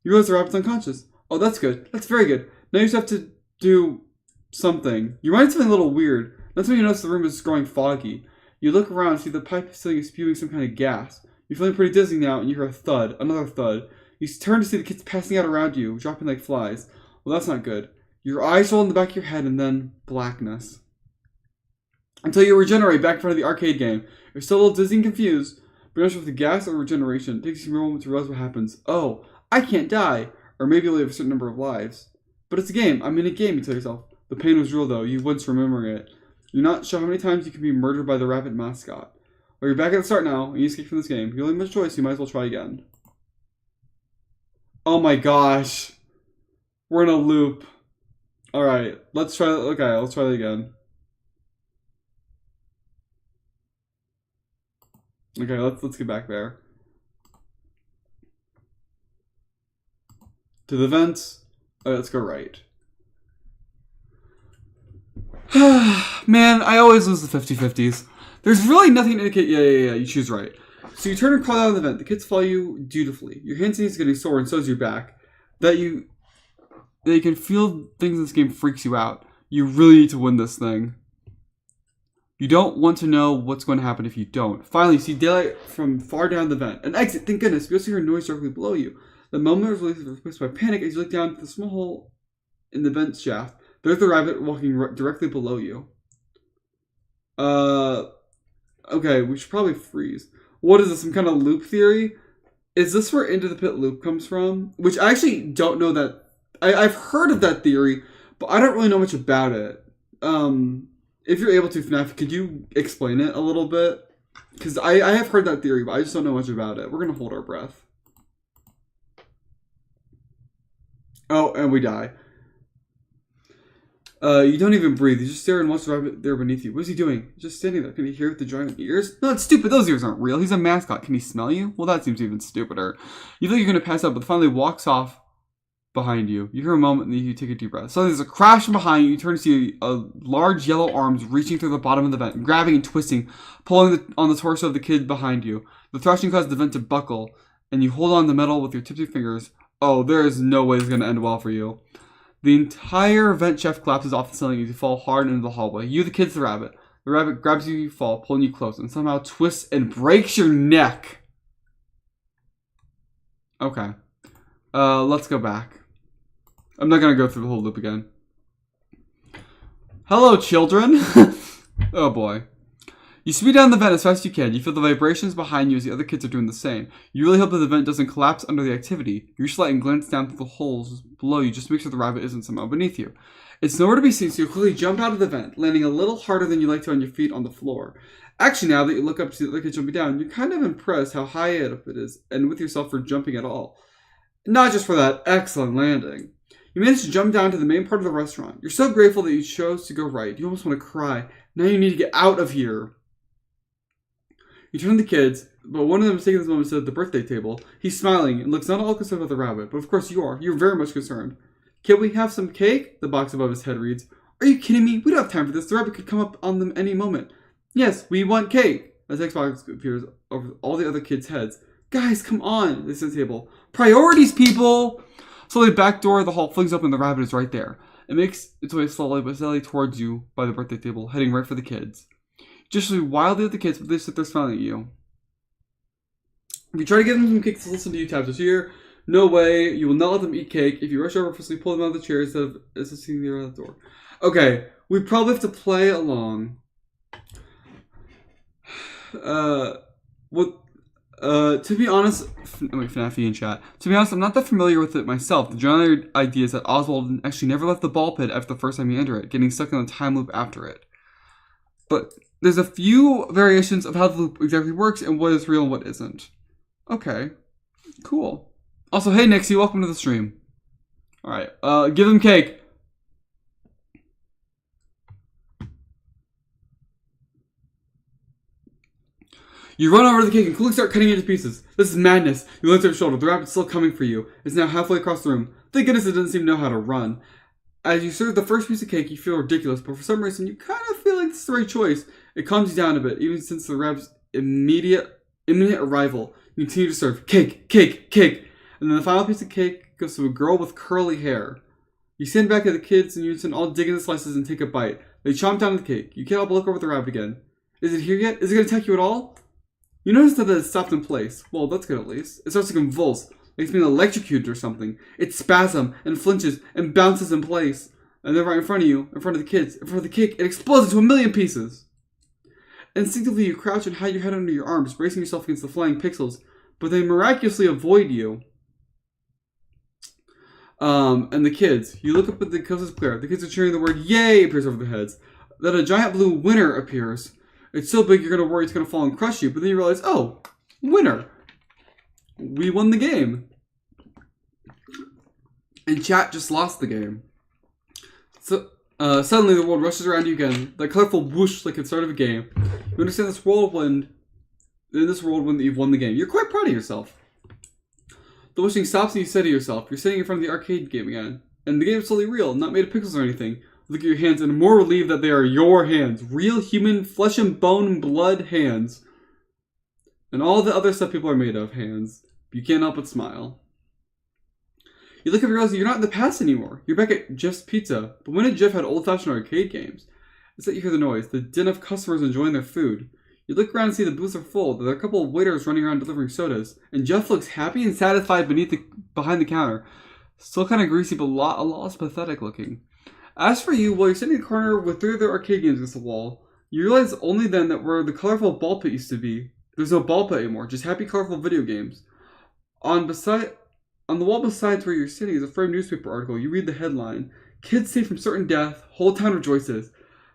You realize the rabbit's unconscious. Oh, that's good. That's very good. Now you just have to do something. You find something a little weird. That's when you notice the room is growing foggy. You look around and see the pipe ceiling is spewing some kind of gas. You're feeling pretty dizzy now, and you hear a thud, another thud. You turn to see the kids passing out around you, dropping like flies. Well, that's not good. Your eyes roll in the back of your head, and then blackness. Until you regenerate back in front of the arcade game. You're still a little dizzy and confused, but you're not sure if the gas or regeneration. It takes you a moment to realize what happens. Oh, I can't die. Or maybe you'll have a certain number of lives. But it's a game. I'm in a game, you tell yourself. The pain was real, though. You once remembering it. You're not sure how many times you can be murdered by the rabbit mascot. Well, you're back at the start now, and you escape from this game. You only have a choice, you might as well try again. Oh my gosh. We're in a loop. Alright, let's try that again. Okay, let's get back there. To the vents. Let's go right. Man, I always lose the 50-50s. There's really nothing to indicate. Yeah, you choose right. So you turn and crawl out of the vent. The kids follow you dutifully. Your hands and knees are getting sore, and so is your back. That you can feel things in this game freaks you out. You really need to win this thing. You don't want to know what's going to happen if you don't. Finally, you see daylight from far down the vent. An exit, thank goodness. You also hear a noise directly below you. The moment was replaced by panic as you look down at the small hole in the vent shaft. There's the rabbit walking directly below you. Okay, we should probably freeze. What is this, some kind of loop theory? Is this where Into the Pit loop comes from? Which I actually don't know that. I've heard of that theory, but I don't really know much about it. If you're able to, FNaF, could you explain it a little bit? Because I have heard that theory, but I just don't know much about it. We're going to hold our breath. Oh, and we die. You don't even breathe. You just stare and watch the rabbit there beneath you. What is he doing? He's just standing there. Can he hear with the giant ears? No, that's stupid. Those ears aren't real. He's a mascot. Can he smell you? Well, that seems even stupider. You think you're going to pass out, but finally walks off behind you. You hear a moment and then you take a deep breath. Suddenly there's a crash from behind you. You turn to see large yellow arms reaching through the bottom of the vent, grabbing and twisting, pulling on the torso of the kid behind you. The thrashing causes the vent to buckle, and you hold on to the metal with your tipsy fingers. Oh, there is no way it's going to end well for you. The entire vent shaft collapses off the ceiling as you fall hard into the hallway. You, the kid's the rabbit. The rabbit grabs you, you fall, pulling you close, and somehow twists and breaks your neck. Okay. Let's go back. I'm not going to go through the whole loop again. Hello, children. Oh, boy. You speed down the vent as fast as you can. You feel the vibrations behind you as the other kids are doing the same. You really hope that the vent doesn't collapse under the activity. You reach light and glance down through the holes below you just to make sure the rabbit isn't somehow beneath you. It's nowhere to be seen, so you quickly jump out of the vent, landing a little harder than you like to on your feet on the floor. Actually, now that you look up to see the other kid jumping down, you're kind of impressed how high up it is, and with yourself for jumping at all. Not just for that excellent landing. You managed to jump down to the main part of the restaurant. You're so grateful that you chose to go right. You almost want to cry. Now you need to get out of here. You turn to the kids, but one of them is taking this moment to the birthday table. He's smiling and looks not at all concerned about the rabbit, but of course you are. You're very much concerned. Can we have some cake? The box above his head reads. Are you kidding me? We don't have time for this. The rabbit could come up on them any moment. Yes, we want cake. As the Xbox appears over all the other kids' heads. Guys, come on, they say at the table. Priorities, people! Slowly, the back door of the hall flings open and the rabbit is right there. It makes its way slowly but steadily towards you by the birthday table, heading right for the kids. Just wildly at the kids, but they sit there smiling at you. If you try to give them some cake to listen to you tap this year, no way, you will not let them eat cake. If you rush over, forcefully pull them out of the chair instead of assisting them out the door. Okay, we probably have to play along. To be honest, wait, FNaF in chat. To be honest, I'm not that familiar with it myself. The general idea is that Oswald actually never left the ball pit after the first time you enter it, getting stuck in a time loop after it. But there's a few variations of how the loop exactly works and what is real and what isn't. Okay, cool. Also, hey Nixie, welcome to the stream. Alright, give him cake. You run over to the cake and quickly start cutting it into pieces. This is madness. You lift up your shoulder. The rabbit's still coming for you. It's now halfway across the room. Thank goodness it doesn't seem to know how to run. As you serve the first piece of cake, you feel ridiculous, but for some reason, you kind of feel like this is the right choice. It calms you down a bit, even since the rabbit's imminent arrival. You continue to serve cake, cake, cake. And then the final piece of cake goes to a girl with curly hair. You stand back at the kids and you all dig into the slices and take a bite. They chomp down the cake. You can't help but look over at the rabbit again. Is it here yet? Is it going to attack you at all? You notice that it stopped in place. Well, that's good at least. It starts to convulse, like it's being electrocuted or something. It spasms and flinches and bounces in place. And then right in front of you, in front of the kids, in front of the cake, it explodes into a million pieces. Instinctively, you crouch and hide your head under your arms, bracing yourself against the flying pixels, but they miraculously avoid you. And the kids. You look up at the coast is clear. The kids are cheering. The word "Yay" appears over their heads. Then a giant blue winner appears. It's so big you're going to worry it's going to fall and crush you, but then you realize, oh, winner. We won the game. And chat just lost the game. So suddenly the world rushes around you again, that colorful whoosh like at the start of a game. You understand this whirlwind, in this whirlwind that you've won the game. You're quite proud of yourself. The whooshing stops and you say to yourself, you're sitting in front of the arcade game again. And the game is totally real, not made of pixels or anything. Look at your hands and are more relieved that they are your hands. Real human flesh and bone and blood hands. And all the other stuff people are made of hands. You can't help but smile. You look up and realize you're not in the past anymore. You're back at Jeff's Pizza. But when Jeff had old-fashioned arcade games? Instead you hear the noise, the din of customers enjoying their food. You look around and see the booths are full. There are a couple of waiters running around delivering sodas. And Jeff looks happy and satisfied behind the counter. Still kind of greasy, but a lot less pathetic looking. As for you, while you're sitting in the corner with 3 other arcade games against the wall, you realize only then that where the colorful ball pit used to be, there's no ball pit anymore, just happy colorful video games. On the wall beside where you're sitting is a framed newspaper article. You read the headline, "Kids Saved from Certain Death, Whole Town Rejoices."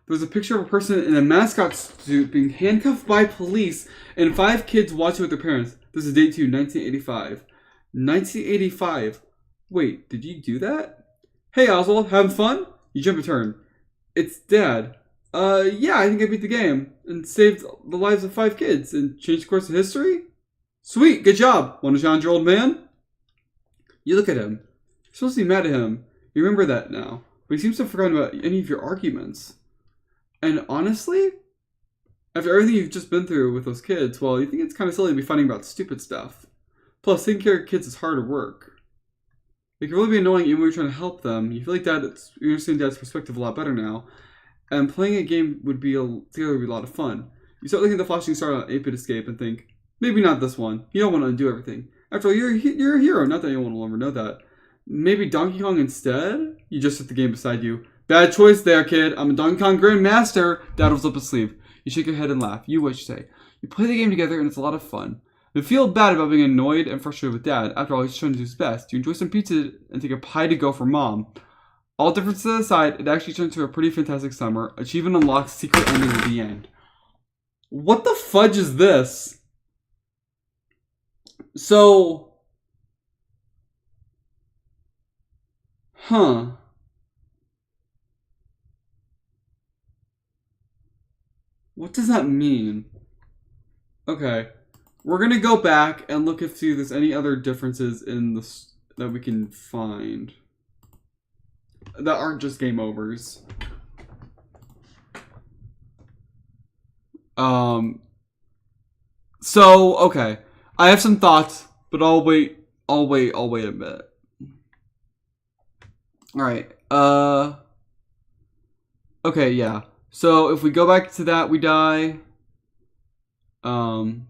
There's a picture of a person in a mascot suit being handcuffed by police and 5 kids watching with their parents. This is date 2, 1985. 1985. Wait, did you do that? Hey Oswald, having fun? You jump a turn. It's Dad. Yeah, I think I beat the game and saved the lives of 5 kids and changed the course of history? Sweet, good job. Want to challenge your old man? You look at him. You're supposed to be mad at him. You remember that now. But he seems to have forgotten about any of your arguments. And honestly, after everything you've just been through with those kids, well, you think it's kind of silly to be fighting about stupid stuff. Plus, taking care of kids is hard work. It can really be annoying even when you're trying to help them. You feel like you understand Dad's perspective a lot better now. And playing a game would be a lot of fun. You start looking at the flashing star on 8-bit escape and think, maybe not this one. You don't want to undo everything. After all, you're a hero. Not that anyone will ever know that. Maybe Donkey Kong instead? You just hit the game beside you. Bad choice there, kid. I'm a Donkey Kong Grandmaster. Dad rolls up his sleeve. You shake your head and laugh. You what you say. You play the game together and it's a lot of fun. You feel bad about being annoyed and frustrated with Dad. After all, he's trying to do his best. You enjoy some pizza and take a pie to go for Mom. All differences aside, it actually turned into a pretty fantastic summer. Achievement unlocked, secret ending at the end. What the fudge is this? So... Huh. What does that mean? Okay. We're going to go back and look if there's any other differences in this that we can find. That aren't just game overs. So, okay. I have some thoughts, but I'll wait a bit. Alright, okay, yeah. So, if we go back to that, we die. Oh,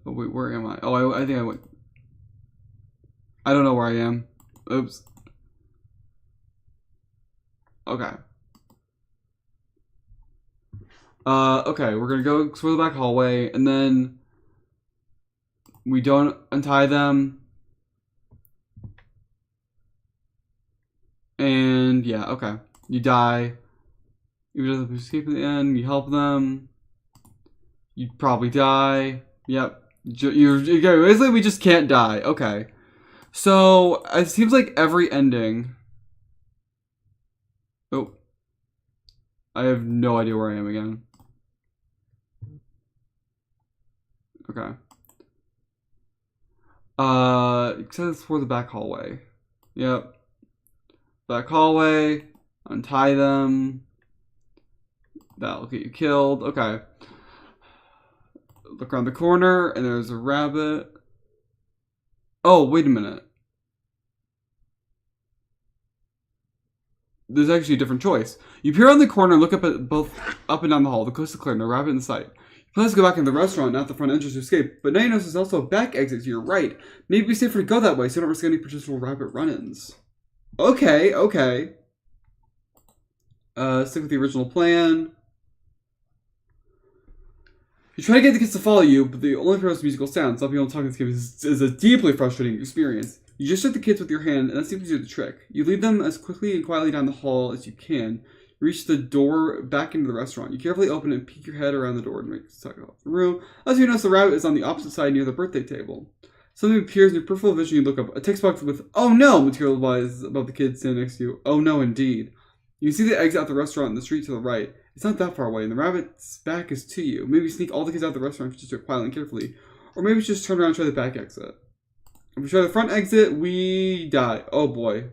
wait, where am I? Oh, I think I went. I don't know where I am. Oops. Okay. Okay, we're gonna go explore the back hallway, and then we don't untie them. And yeah, okay. You die. You escape at the end, you help them. You probably die. Yep. Basically, we just can't die. Okay. So, it seems like every ending... Oh. I have no idea where I am again. Okay. It says for the back hallway. Yep. Back hallway. Untie them. That'll get you killed. Okay. Look around the corner, and there's a rabbit. Oh, wait a minute. There's actually a different choice. You peer around the corner and look up at both up and down the hall. The coast is clear, no rabbit in sight. You plan to go back into the restaurant, not the front entrance to escape, but now you notice there's also a back exit to your right. Maybe it'd be safer to go that way so you don't risk any potential rabbit run-ins. Okay, okay. Stick with the original plan. You try to get the kids to follow you, but the only purpose musical sound. Some people talking to this game is a deeply frustrating experience. You just hit the kids with your hand, and that seems to do the trick. You lead them as quickly and quietly down the hall as you can. Reach the door back into the restaurant. You carefully open it and peek your head around the door to make it tuck off the room. As you notice, the rabbit is on the opposite side near the birthday table. Something appears in your peripheral vision. You look up. A text box with "Oh no" materializes above the kid standing next to you. Oh no, indeed. You see the exit out the restaurant in the street to the right. It's not that far away, and the rabbit's back is to you. Maybe sneak all the kids out of the restaurant if you just do it quietly and carefully. Or maybe just turn around and try the back exit. If we try the front exit, we die. Oh boy.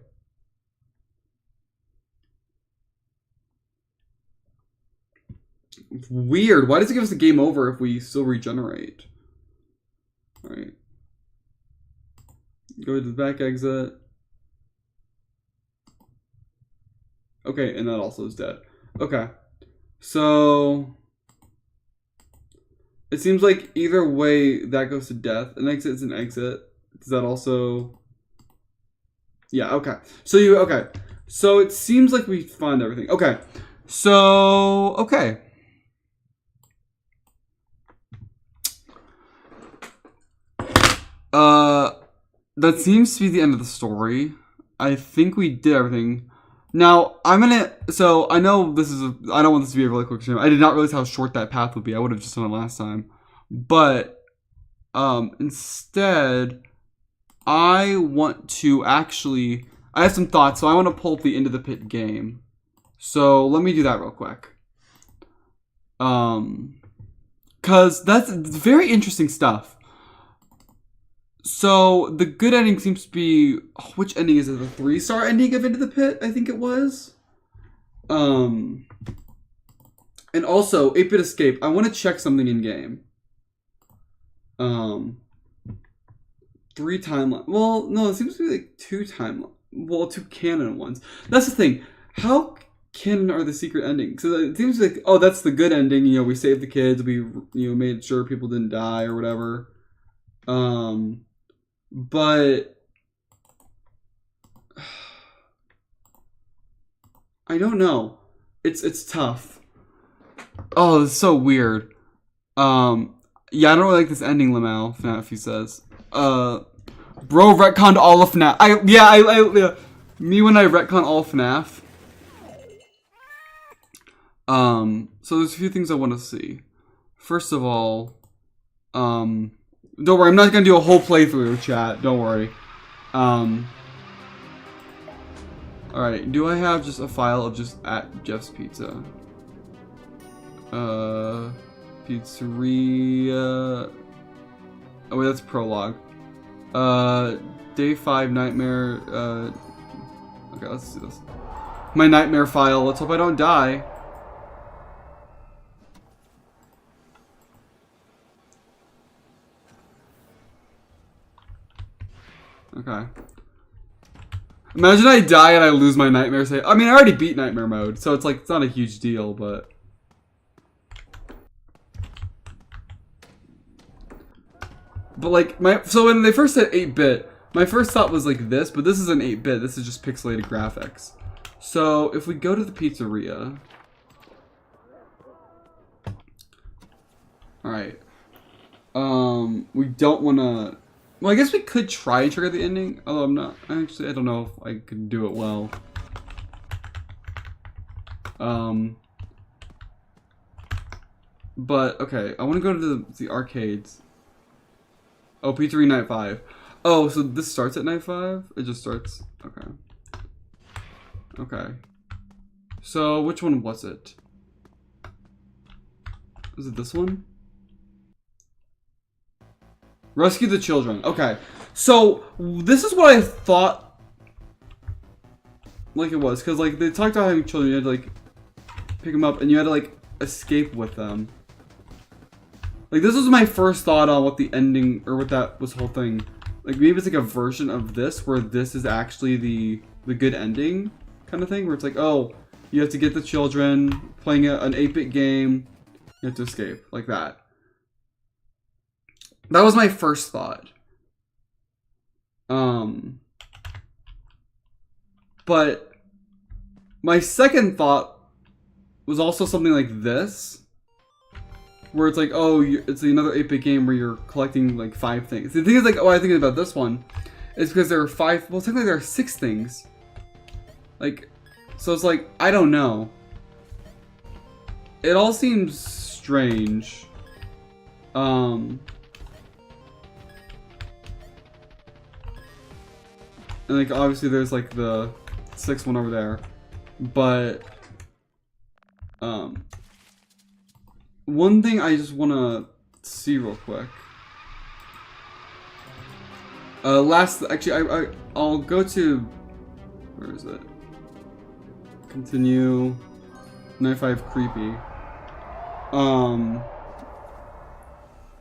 Weird. Why does it give us a game over if we still regenerate? Alright. Go to the back exit. Okay, and that also is dead. Okay. So it seems like either way that goes to death. An exit is an exit. Does that also... Yeah, okay. So it seems like we find everything. Okay. So, okay. That seems to be the end of the story. I think we did everything. Now, so I know this is I don't want this to be a really quick stream. I did not realize how short that path would be. I would have just done it last time. But, instead, I want to actually, I have some thoughts, so I want to pull up the Into the Pit game. So, let me do that real quick. Cause that's very interesting stuff. So, the good ending seems to be... which ending is it? The 3-star ending of Into the Pit, I think it was? And also, 8-bit escape. I want to check something in-game. 3 timeline. Well, no, it seems to be like 2 timeline. Well, 2 canon ones. That's the thing. How canon are the secret endings? So it seems like, oh, that's the good ending. You know, we saved the kids. We, made sure people didn't die or whatever. But I don't know. It's tough. Oh, it's so weird. Yeah, I don't really like this ending, Lamau. FNaF, he says. Bro retconned all of FNaF. Me when I retcon all of FNaF. So there's a few things I want to see. First of all, don't worry, I'm not gonna do a whole playthrough, chat. Don't worry. Alright, do I have just a file of just at Jeff's Pizza? Pizzeria... Oh wait, that's prologue. Day 5 nightmare, okay, let's do this. My nightmare file, let's hope I don't die. Okay. Imagine I die and I lose my nightmare save. I mean, I already beat nightmare mode, so it's like, it's not a huge deal, but... But like, so when they first said 8-bit, my first thought was like this, but this isn't 8-bit, this is just pixelated graphics. So, if we go to the pizzeria... Alright. We don't wanna... Well, I guess we could try and trigger the ending, although I'm not... Actually, I don't know if I could do it well. But, okay, I want to go to the arcades. Oh, Pizzeria Night 5. Oh, so this starts at Night 5? It just starts... Okay. Okay. So, which one was it? Is it this one? Rescue the children. Okay. So, this is what I thought like it was. Because, like, they talked about having children. You had to, like, pick them up. And you had to, like, escape with them. Like, this was my first thought on what the ending, or what that was whole thing. Like, maybe it's like a version of this, where this is actually the good ending kind of thing. Where it's like, oh, you have to get the children, playing an 8-bit game, you have to escape. Like that. That was my first thought. But my second thought was also something like this. Where it's like, oh, it's another 8-bit game where you're collecting like 5 things. The thing is, like, I think about this one is because there are 5, well, technically there are 6 things. Like, so it's like, I don't know. It all seems strange. And like, obviously there's like the 6th one over there. But, one thing I just want to see real quick. Actually, I'll go to, where is it? Continue. 95 creepy.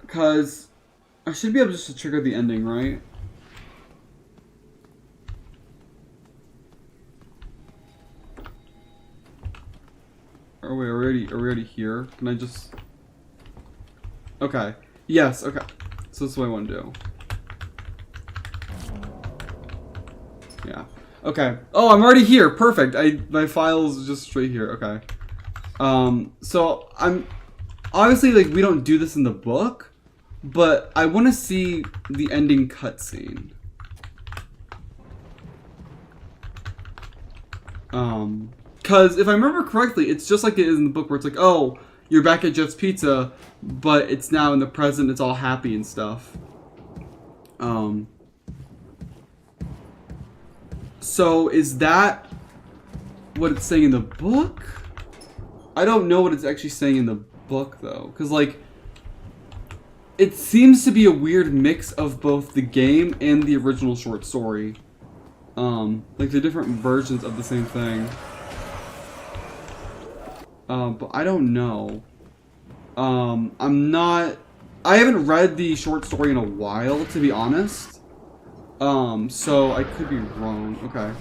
Cause I should be able just to trigger the ending, right? Are we already here? Can I just... Okay. Yes, okay. So that's what I want to do. Yeah. Okay. Oh, I'm already here. Perfect. My file's just straight here. Okay. So I'm... Obviously, like, we don't do this in the book, but I want to see the ending cutscene. Because if I remember correctly, it's just like it is in the book where it's like, oh, you're back at Jeff's Pizza, but it's now in the present, it's all happy and stuff. So is that what it's saying in the book? I don't know what it's actually saying in the book, though. Because, like, it seems to be a weird mix of both the game and the original short story. Like, they're different versions of the same thing. But I don't know. I haven't read the short story in a while, to be honest. So I could be wrong. Okay.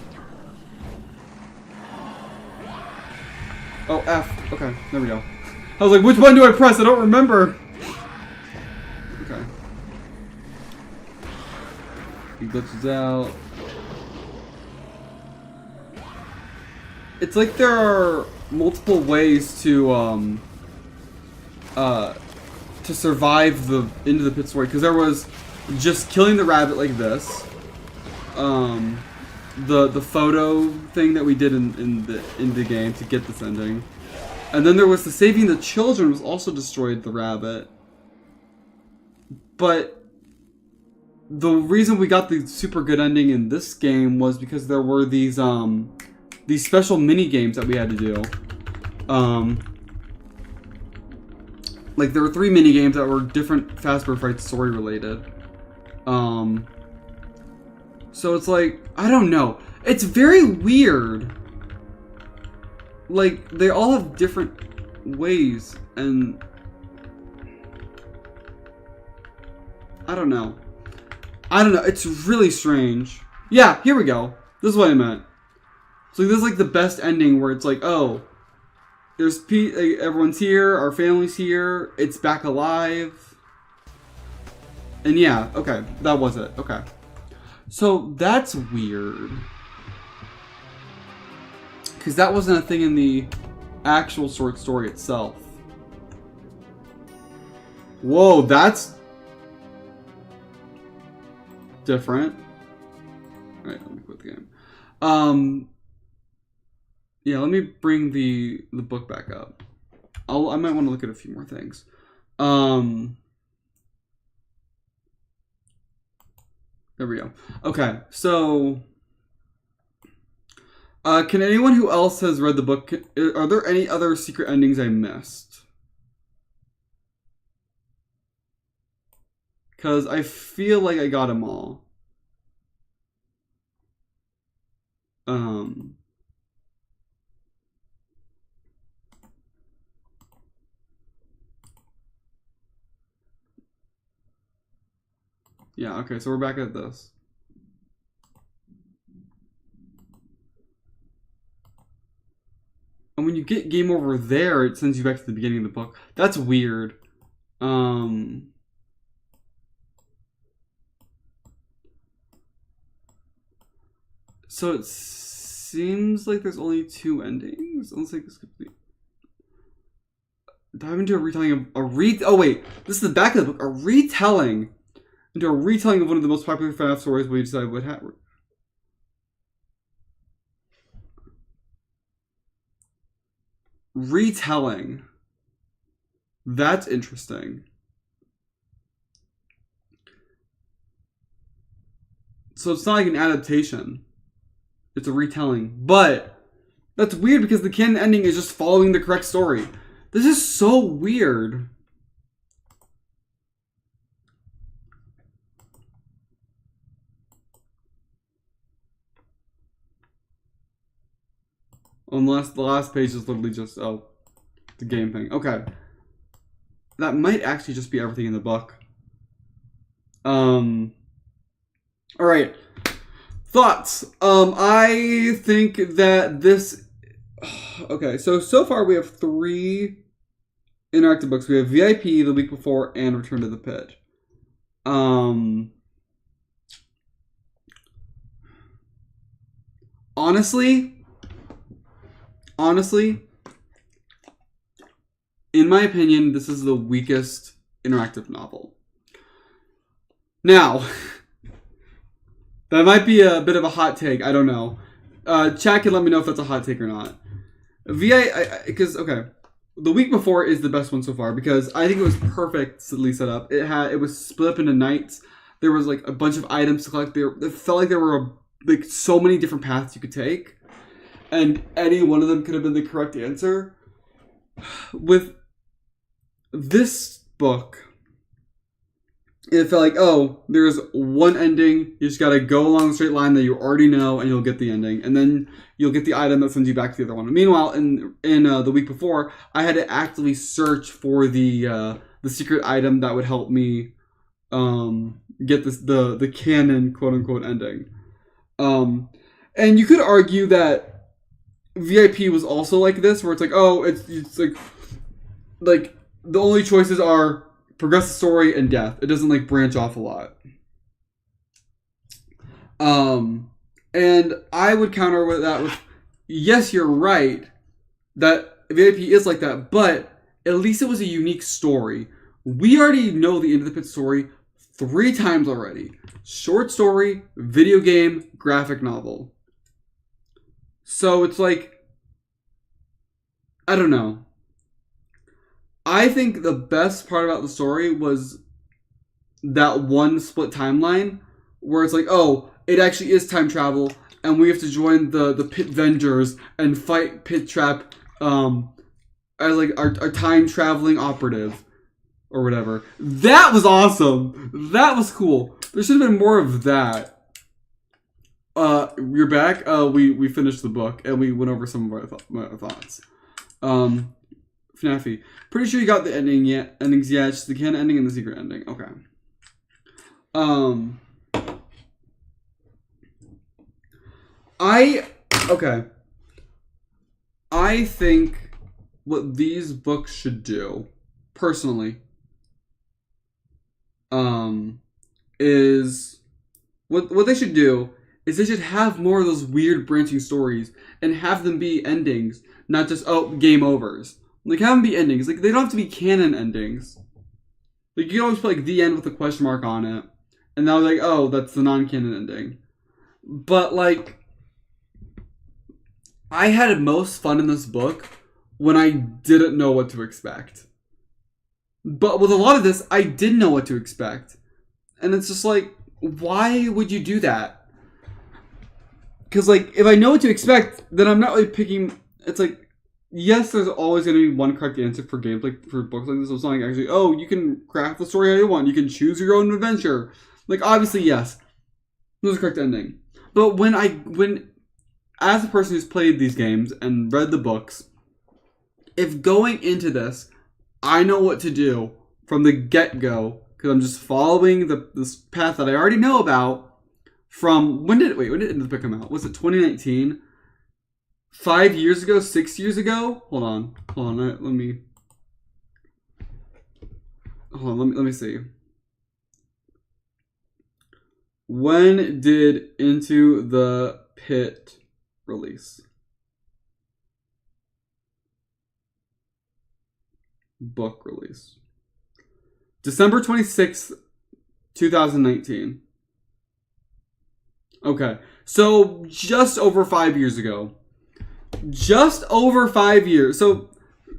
Oh, F. Okay, there we go. I was like, which button do I press? I don't remember. Okay. He glitches out. It's like there are multiple ways to survive the into the pit story, because there was just killing the rabbit like this, the photo thing that we did in the game to get this ending, and then there was the saving the children, was also destroyed the rabbit. But the reason we got the super good ending in this game was because there were these special mini games that we had to do. Like, there were 3 mini games that were different Fazbear Fright story related. So it's like, I don't know. It's very weird. Like, they all have different ways, and I don't know. It's really strange. Yeah, here we go. This is what I meant. So this is like the best ending, where it's like, oh, there's everyone's here, our family's here, it's back alive. And yeah, okay, that was it. Okay. So that's weird. Because that wasn't a thing in the actual short story itself. Whoa, that's different. Alright, let me quit the game. Yeah, let me bring the book back up. I might want to look at a few more things. There we go. Okay, so can anyone who else has read the book, are there any other secret endings I missed? Because I feel like I got them all. Yeah, okay, so we're back at this. And when you get game over there, it sends you back to the beginning of the book. That's weird. So it seems like there's only 2 endings. Let's take this complete. Dive into a retelling of oh wait, this is the back of the book. A retelling. Into a retelling of one of the most popular FNaF stories where you decide what happened. Retelling. That's interesting. So it's not like an adaptation. It's a retelling. But that's weird because the canon ending is just following the correct story. This is so weird. Unless the last page is literally just, oh, the game thing. Okay. That might actually just be everything in the book. Alright. Thoughts. I think that this... Okay, so far we have 3 interactive books. We have VIP, The Week Before, and Return to the Pit. Honestly, in my opinion, this is the weakest interactive novel. Now, that might be a bit of a hot take. I don't know. Chat can let me know if that's a hot take or not. Because, okay, The Week Before is the best one so far because I think it was perfectly set up. It was split up into nights. There was like a bunch of items to collect. It felt like there were like so many different paths you could take, and any one of them could have been the correct answer. With this book, it felt like, oh, there's one ending. You just gotta go along the straight line that you already know, and you'll get the ending, and then you'll get the item that sends you back to the other one. Meanwhile, in The Week Before, I had to actively search for the secret item that would help me get the canon quote unquote ending. And you could argue that VIP was also like this, where it's like, oh, it's like the only choices are progress the story and death. It doesn't like branch off a lot. And I would counter with that with, yes, you're right that VIP is like that, but at least it was a unique story. We already know the End of the Pit story 3 times already. Short story, video game, graphic novel. So it's like, I don't know. I think the best part about the story was that one split timeline where it's like, oh, it actually is time travel, and we have to join the Pit Vengers and fight Pit Trap as like our time traveling operative or whatever. That was awesome. That was cool. There should have been more of that. You're back. We finished the book and we went over some of our thoughts. FNaFy. Pretty sure you got the endings. Yeah, it's just the canon ending and the secret ending. Okay. I think what these books should do, personally, is what they should do is they should have more of those weird branching stories and have them be endings, not just, oh, game overs. Like, have them be endings. Like, they don't have to be canon endings. Like, you can always put, like, the end with a question mark on it. And now, like, oh, that's the non-canon ending. But, like, I had most fun in this book when I didn't know what to expect. But with a lot of this, I did know what to expect. And it's just like, why would you do that? Because, like, if I know what to expect, then I'm not really picking... It's like, yes, there's always going to be one correct answer for games, like, for books like this. So it's not like actually, oh, you can craft the story how you want. You can choose your own adventure. Like, obviously, yes. There's a correct ending. But when as a person who's played these games and read the books, if going into this, I know what to do from the get-go, because I'm just following this path that I already know about from... When did the book come out? Was it 2019? 5 years ago? 6 years ago? Hold on. Let me see. When did Into the Pit release? Book release. December 26th, 2019. Okay. So, just over 5 years ago. Just over 5 years. So,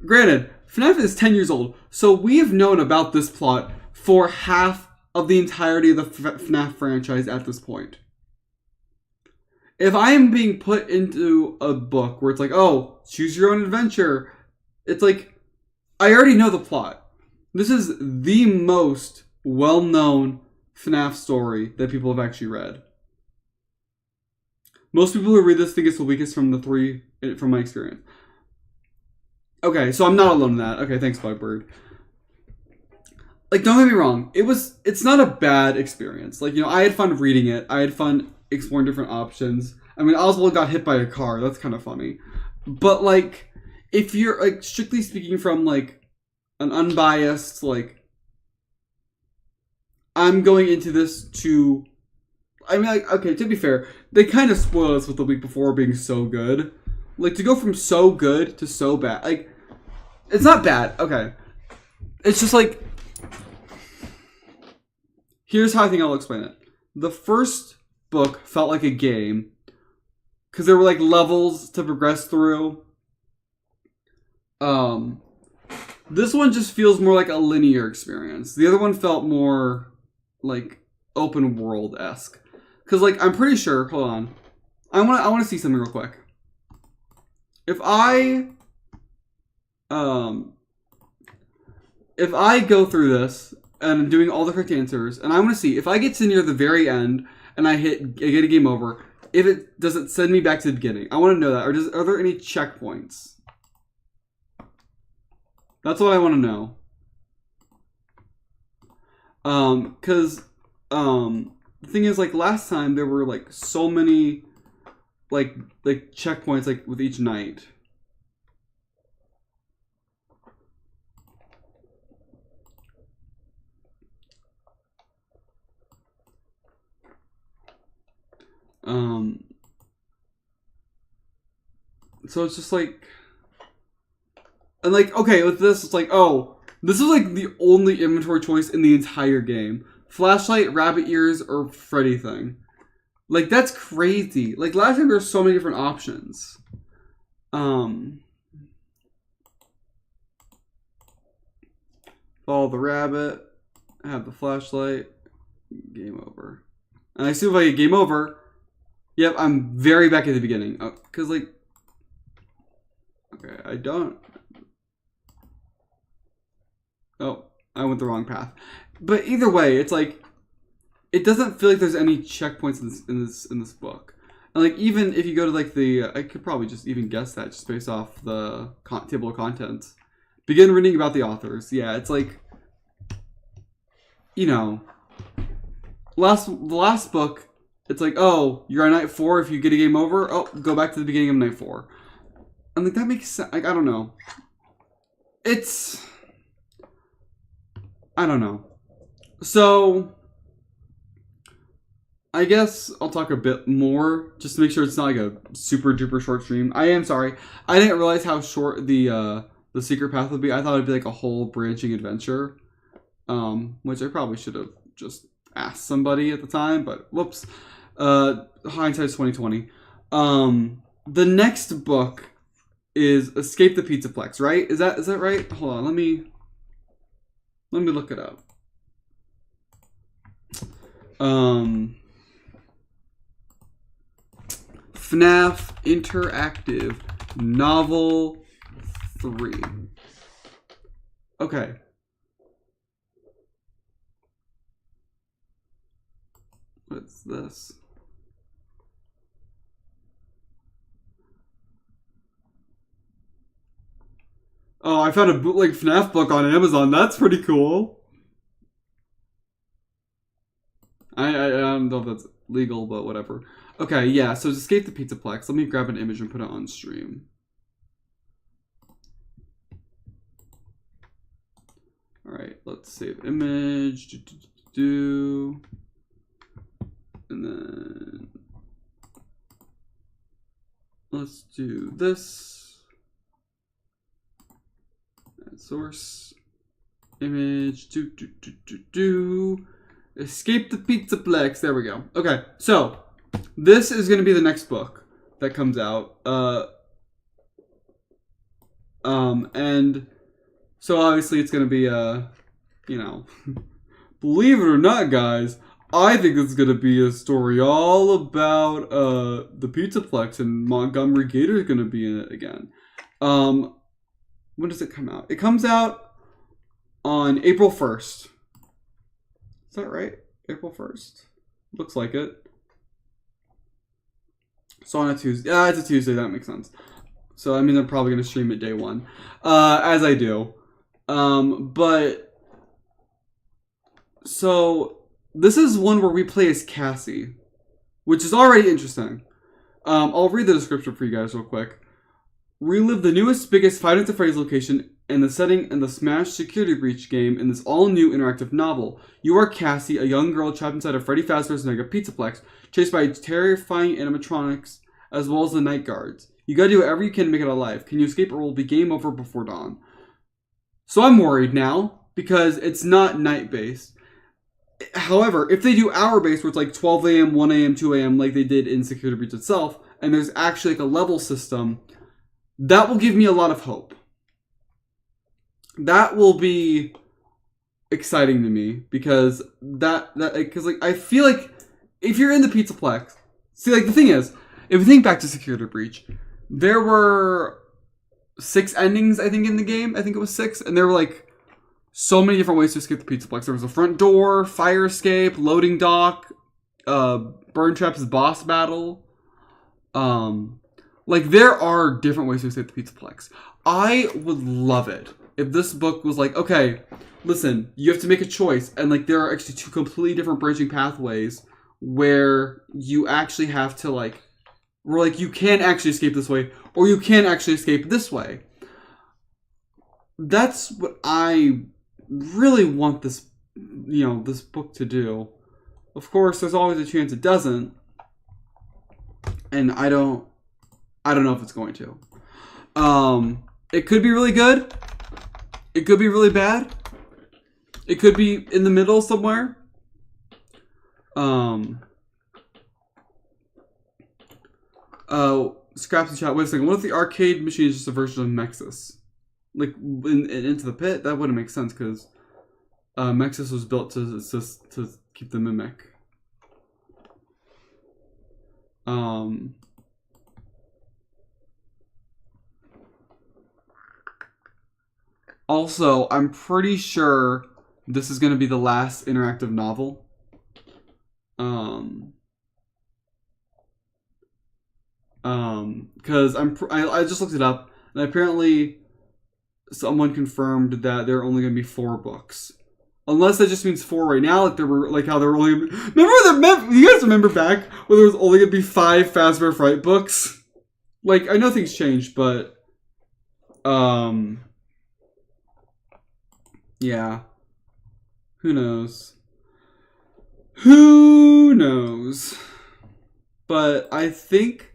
granted, FNaF is 10 years old. So, we have known about this plot for half of the entirety of the FNaF franchise at this point. If I am being put into a book where it's like, oh, choose your own adventure, it's like, I already know the plot. This is the most well-known FNaF story that people have actually read. Most people who read this think it's the weakest from the 3 from my experience. Okay, so I'm not alone in that. Okay, thanks, Bugbird. Like, don't get me wrong. It's not a bad experience. Like, I had fun reading it. I had fun exploring different options. I mean, Oswald got hit by a car. That's kind of funny. But, like, if you're, like, strictly speaking from, like, an unbiased, like, I'm going into this to... I mean, like, okay, to be fair, they kind of spoiled us with the week before being so good. Like, to go from so good to so bad. Like, it's not bad. Okay. It's just, like... Here's how I think I'll explain it. The first book felt like a game. Because there were, like, levels to progress through. This one just feels more like a linear experience. The other one felt more, like, open world-esque. Because, like, I'm pretty sure... Hold on. I want to see something real quick. If I go through this and I'm doing all the correct answers, and I want to see if I get to near the very end and I get a game over, does it send me back to the beginning? I want to know that. Or are there any checkpoints? That's what I want to know. Because the thing is, like, last time there were, like, so many like checkpoints, like, with each night. So it's just like, and like, okay, with this, it's like, oh, this is like the only inventory choice in the entire game. Flashlight, rabbit ears, or Freddy thing. Like, that's crazy. Like, last time there were so many different options. Follow the rabbit, have the flashlight, game over. And I assume if I get game over, yep, I'm very back at the beginning. Because, like, okay, I don't... Oh, I went the wrong path. But either way, it's like, it doesn't feel like there's any checkpoints in this book. And, like, even if you go to, like, I could probably just even guess that just based off the table of contents. Begin reading about the authors. Yeah, it's like, the last book, it's like, oh, you're on night 4. If you get a game over, oh, go back to the beginning of night 4. And, like, that makes sense. Like, I don't know. I don't know. So, I guess I'll talk a bit more, just to make sure it's not like a super duper short stream. I am sorry. I didn't realize how short the secret path would be. I thought it'd be like a whole branching adventure. Which I probably should have just asked somebody at the time, but whoops. Hindsight's 2020. The next book is Escape the Pizzaplex, right? Is that right? Hold on, let me look it up. FNaF Interactive Novel 3. Okay. What's this? Oh, I found a bootleg FNaF book on Amazon. That's pretty cool. I don't know if that's legal, but whatever. Okay, yeah, so Escape the Pizzaplex. Let me grab an image and put it on stream. Alright, let's save image. And then let's do this. And source image. Escape the Pizzaplex. There we go. Okay, so this is going to be the next book that comes out. And so obviously it's going to be believe it or not, guys, I think it's going to be a story all about the Pizzaplex, and Montgomery Gator is going to be in it again. When does it come out? It comes out on April 1st. Is that right? April 1st? Looks like it. So on a Tuesday. Yeah, it's a Tuesday. That makes sense. So, I mean, they're probably going to stream it day one. As I do. But... So, this is one where we play as Cassie. Which is already interesting. I'll read the description for you guys real quick. Relive the newest, biggest Five Nights at Freddy's location and the setting in the Smash Security Breach game in this all-new interactive novel. You are Cassie, a young girl trapped inside a Freddy Fazbear's Mega Pizzaplex, chased by terrifying animatronics as well as the night guards. You gotta do whatever you can to make it alive. Can you escape or will be game over before dawn? So I'm worried now because it's not night-based. However, if they do hour-based where it's like 12 a.m., 1 a.m., 2 a.m. like they did in Security Breach itself, and there's actually like a level system, that will give me a lot of hope. That will be exciting to me because because like I feel like if you're in the Pizzaplex, see, like the thing is, if you think back to Security Breach, there were 6 endings I think in the game. I think it was 6, and there were like so many different ways to escape the Pizzaplex. There was a front door, fire escape, loading dock, burn traps, boss battle. Like there are different ways to escape the Pizzaplex. I would love it if this book was like, okay, listen, you have to make a choice, and like there are actually 2 completely different branching pathways where you actually have to like, where like you can actually escape this way, or you can actually escape this way. That's what I really want this, this book to do. Of course, there's always a chance it doesn't, and I don't know if it's going to. It could be really good. It could be really bad. It could be in the middle somewhere. Scraps in chat. Wait a second. What if the arcade machine is just a version of Mexus? Like in Into the Pit? That wouldn't make sense because Mexus was built to keep the mimic. Also, I'm pretty sure this is going to be the last interactive novel. Because I just looked it up, and apparently someone confirmed that there are only going to be 4 books. Unless that just means 4 right now, like there were, like how there were only. You guys remember back when there was only going to be 5 Fazbear Fright books? Like I know things changed, but yeah. Who knows? Who knows? But I think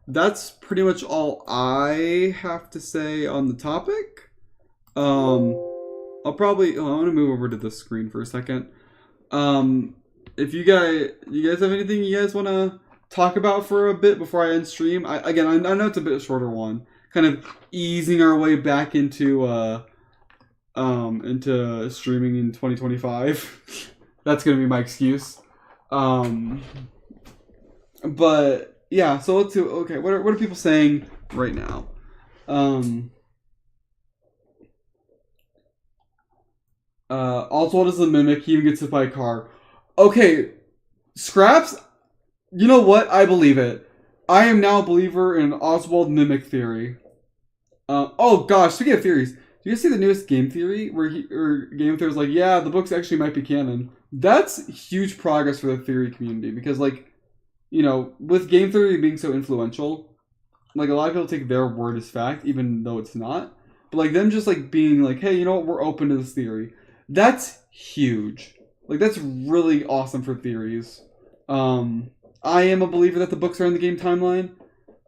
that's pretty much all I have to say on the topic. I'll probably... I want to move over to the screen for a second. If you guys have anything you guys want to talk about for a bit before I end stream? I know it's a bit shorter one. Kind of easing our way back into streaming in 2025. That's gonna be my excuse. But yeah, so let's do. Okay, what are people saying right now? Oswald is the mimic. He even gets hit by a car. Okay, Scraps. You know what? I believe it. I am now a believer in Oswald mimic theory. Oh gosh, speaking of theories. Do you guys see the newest game theory where Game Theory's like, yeah, the books actually might be canon? That's huge progress for the theory community because, like, with game theory being so influential, like a lot of people take their word as fact, even though it's not. But like them just like being like, hey, you know what? We're open to this theory. That's huge. Like that's really awesome for theories. I am a believer that the books are in the game timeline.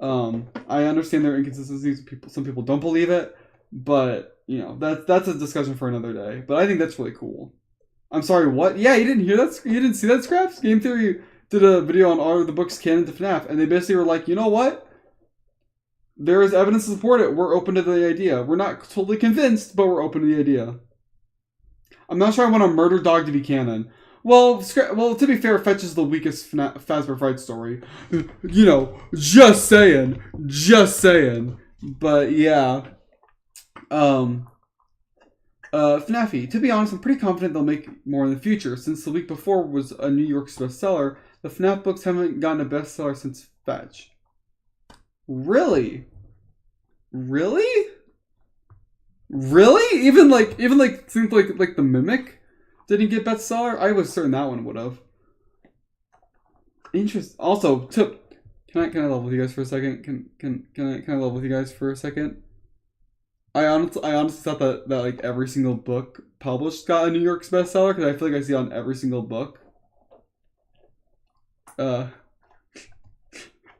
I understand there are inconsistencies. Some people don't believe it, but that's a discussion for another day. But I think that's really cool. I'm sorry, what? Yeah, you didn't hear that? You didn't see that, Scraps? Game Theory did a video on all of the books canon to FNaF, and they basically were like, you know what? There is evidence to support it. We're open to the idea. We're not totally convinced, but we're open to the idea. I'm not sure I want a murder dog to be canon. Well, to be fair, Fetch is the weakest Fazbear Fright story. Just saying. Just saying. But yeah. FNAFy. To be honest, I'm pretty confident they'll make more in the future. Since the week before was a New York bestseller, the FNAF books haven't gotten a bestseller since Fetch. Really? Really? Really? Even seems like the Mimic didn't get bestseller. I was certain that one would have. Interest. Also, can I level with you guys for a second? Can I level with you guys for a second? I honestly thought that like every single book published got a New York's bestseller because I feel like I see it on every single book. Am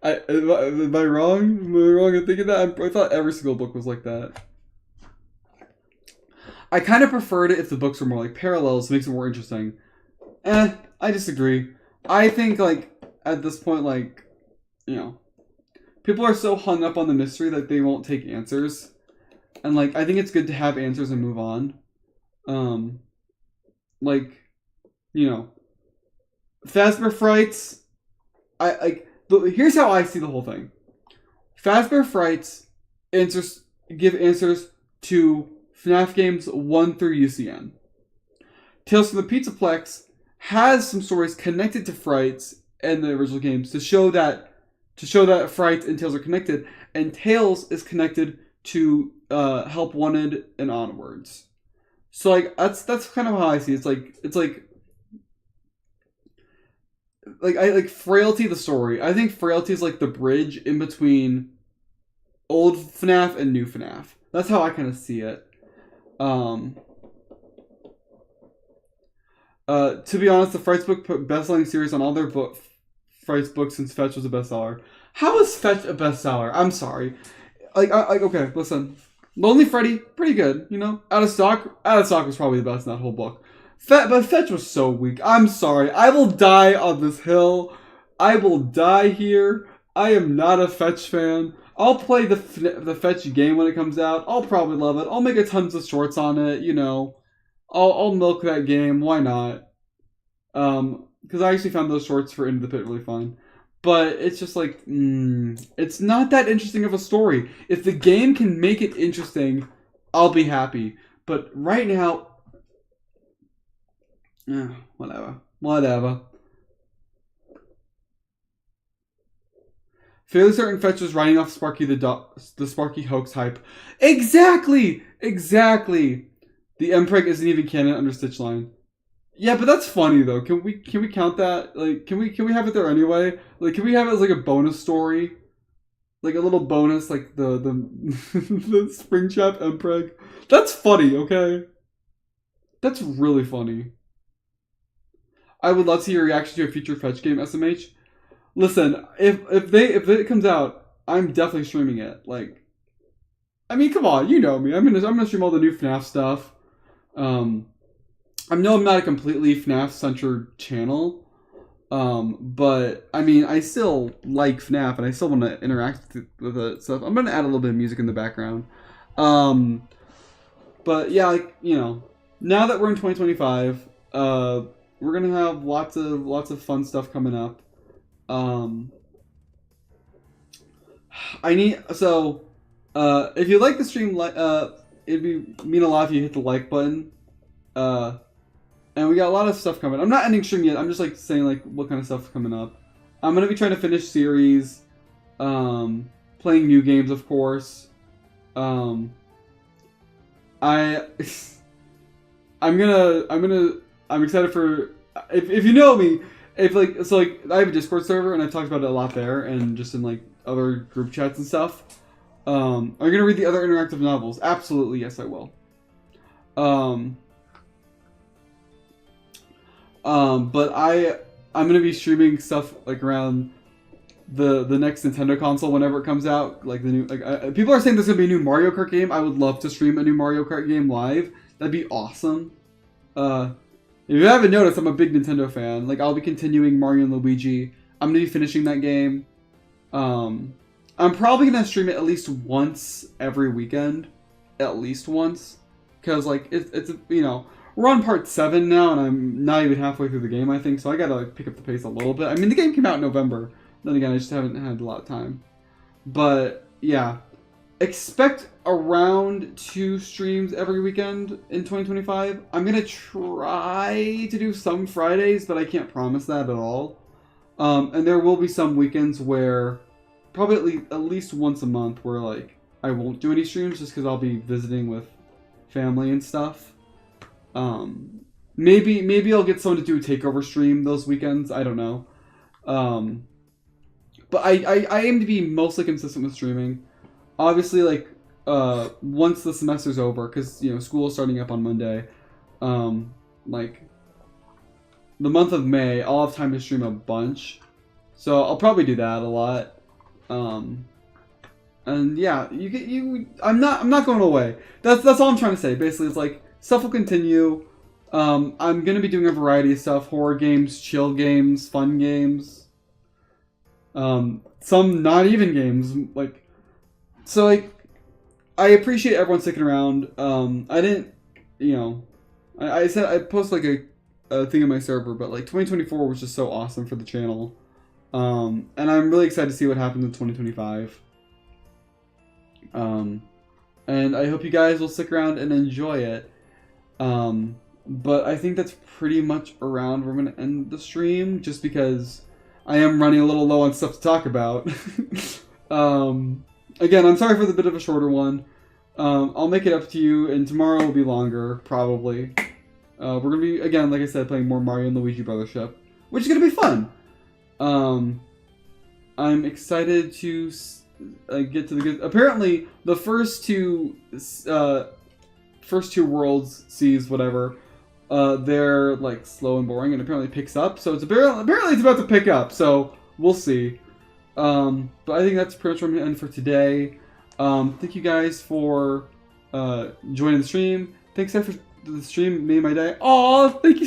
I wrong? Am I wrong in thinking that? I thought every single book was like that. I kind of preferred it if the books were more like parallels. It makes it more interesting. I disagree. I think like at this point, like, you know, people are so hung up on the mystery that they won't take answers. And like I think it's good to have answers and move on. Like, you know, Fazbear Frights. Here's how I see the whole thing. Fazbear Frights give answers to FNaF games 1 through UCN. Tales from the Pizzaplex has some stories connected to Frights and the original games to show that Frights and Tales are connected, and Tales is connected to Help Wanted and onwards. So like that's kind of how I see it. It's like I like Frailty the story. I think Frailty is like the bridge in between old FNaF and new FNaF. That's how I kind of see it. To be honest, the Frights book put best-selling series on all their Frights books since Fetch was a bestseller. How is Fetch a bestseller? I'm sorry. Okay, listen. Lonely Freddy, pretty good, you know? Out of Stock was probably the best in that whole book. But Fetch was so weak. I'm sorry. I will die on this hill. I will die here. I am not a Fetch fan. I'll play the Fetch game when it comes out. I'll probably love it. I'll make a tons of shorts on it, you know. I'll milk that game. Why not? Because I actually found those shorts for Into the Pit really fun. But it's just like, it's not that interesting of a story. If the game can make it interesting, I'll be happy. But right now, whatever. Fairly certain Fetch was riding off Sparky the Sparky hoax hype. Exactly. The Mpreg isn't even canon under Stitchline. Yeah, but that's funny though. Can we count that? Like, can we have it there anyway? Like, can we have it as like a bonus story, like a little bonus, like the the Springtrap Mpreg? That's funny. Okay, that's really funny. I would love to hear your reaction to a future Fetch game, SMH. Listen, if it comes out, I'm definitely streaming it. Like, I mean, come on, you know me. I'm gonna stream all the new FNaF stuff. I know I'm not a completely FNaF-centered channel, but I mean, I still like FNaF and I still want to interact with it. So I'm gonna add a little bit of music in the background. But yeah, like, you know, now that we're in 2025, we're gonna have lots of fun stuff coming up. If you like the stream, it'd mean a lot if you hit the like button. And we got a lot of stuff coming. I'm not ending stream yet. I'm just like saying like what kind of stuff's coming up. I'm gonna be trying to finish series, playing new games, of course. I'm excited for if you know me. I have a Discord server and I've talked about it a lot there and just in like other group chats and stuff. Are you gonna read the other interactive novels? Absolutely, yes, I will. But I'm gonna be streaming stuff like around the next Nintendo console whenever it comes out. Like the new people are saying there's gonna be a new Mario Kart game. I would love to stream a new Mario Kart game live. That'd be awesome. If you haven't noticed, I'm a big Nintendo fan. Like, I'll be continuing Mario and Luigi. I'm gonna be finishing that game. I'm probably gonna stream it at least once every weekend, at least once, because like it's you know, we're on part 7 now, and I'm not even halfway through the game, I think. So I gotta like pick up the pace a little bit. I mean, the game came out in November. Then again, I just haven't had a lot of time. But yeah, expect around 2 streams every weekend in 2025. I'm gonna try to do some Fridays, but I can't promise that at all. And there will be some weekends where probably at least once a month where like I won't do any streams just because I'll be visiting with family and stuff. Maybe I'll get someone to do a takeover stream those weekends. I don't know. But I aim to be mostly consistent with streaming. Obviously, like, once the semester's over, because, you know, school is starting up on Monday, like, the month of May, I'll have time to stream a bunch. So I'll probably do that a lot. And yeah, I'm not going away. That's all I'm trying to say. Basically, it's like, stuff will continue. I'm gonna be doing a variety of stuff: horror games, chill games, fun games. Some not even games. Like, so like, I appreciate everyone sticking around. I didn't, you know, I said I posted like a thing on my server, but like 2024 was just so awesome for the channel. And I'm really excited to see what happens in 2025. And I hope you guys will stick around and enjoy it. But I think that's pretty much around where I'm going to end the stream, just because I am running a little low on stuff to talk about. Again, I'm sorry for the bit of a shorter one. I'll make it up to you, and tomorrow will be longer, probably. We're going to be, again, like I said, playing more Mario and Luigi Brothership, which is going to be fun. I'm excited to get to the good. Apparently, the first two worlds, seas, whatever, they're like slow and boring, and apparently picks up. So apparently it's about to pick up. So we'll see. But I think that's pretty much where I'm gonna end for today. Thank you guys for joining the stream. Thanks for the stream. Made my day. Oh, thank you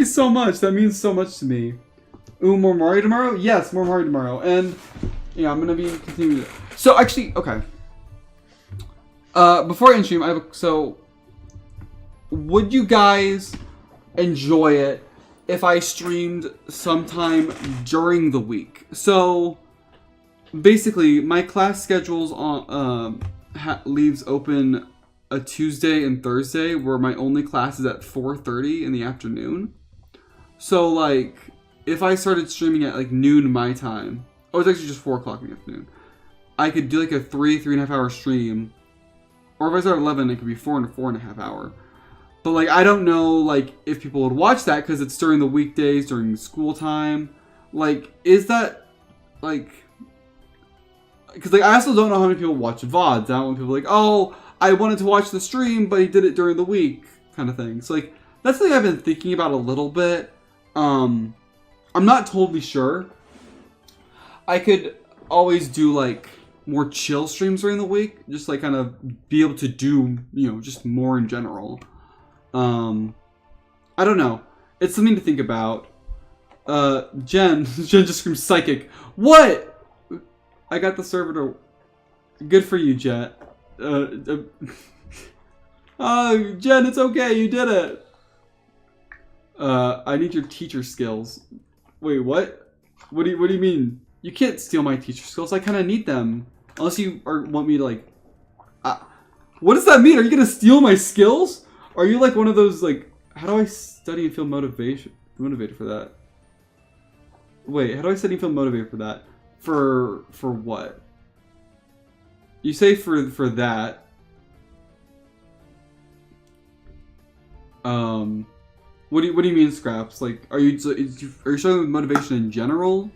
so much. That means so much to me. Ooh, more Mario tomorrow? Yes, more Mario tomorrow. And yeah, I'm gonna be continuing. So actually, okay. Before I end stream, so would you guys enjoy it if I streamed sometime during the week? So basically, my class schedules on leaves open a Tuesday and Thursday, where my only class is at 4:30 in the afternoon. So like, if I started streaming at like noon my time, oh, it's actually just 4 o'clock in the afternoon, I could do like a 3.5 hour stream. Or if I start at 11, it could be 4 and a 4.5 hour. But like, I don't know like if people would watch that because it's during the weekdays, during school time. Like, is that like, because like I also don't know how many people watch VODs. I don't want people like, oh, I wanted to watch the stream, but he did it during the week, kind of thing. So like, that's something I've been thinking about a little bit. I'm not totally sure. I could always do like more chill streams during the week, just like kind of be able to do, you know, just more in general. I don't know. It's something to think about. Jen just screamed psychic. What? I got the server to. Good for you, Jet. Oh, Jen, it's okay. You did it. I need your teacher skills. Wait, what? What do you mean? You can't steal my teacher skills. I kind of need them. Unless you want me to like... what does that mean? Are you going to steal my skills? Are you like one of those like... How do I study and feel motivated for that? Wait, how do I study and feel motivated for that? For what? You say for that. What do you mean, Scraps? Like, are you struggling with motivation in general,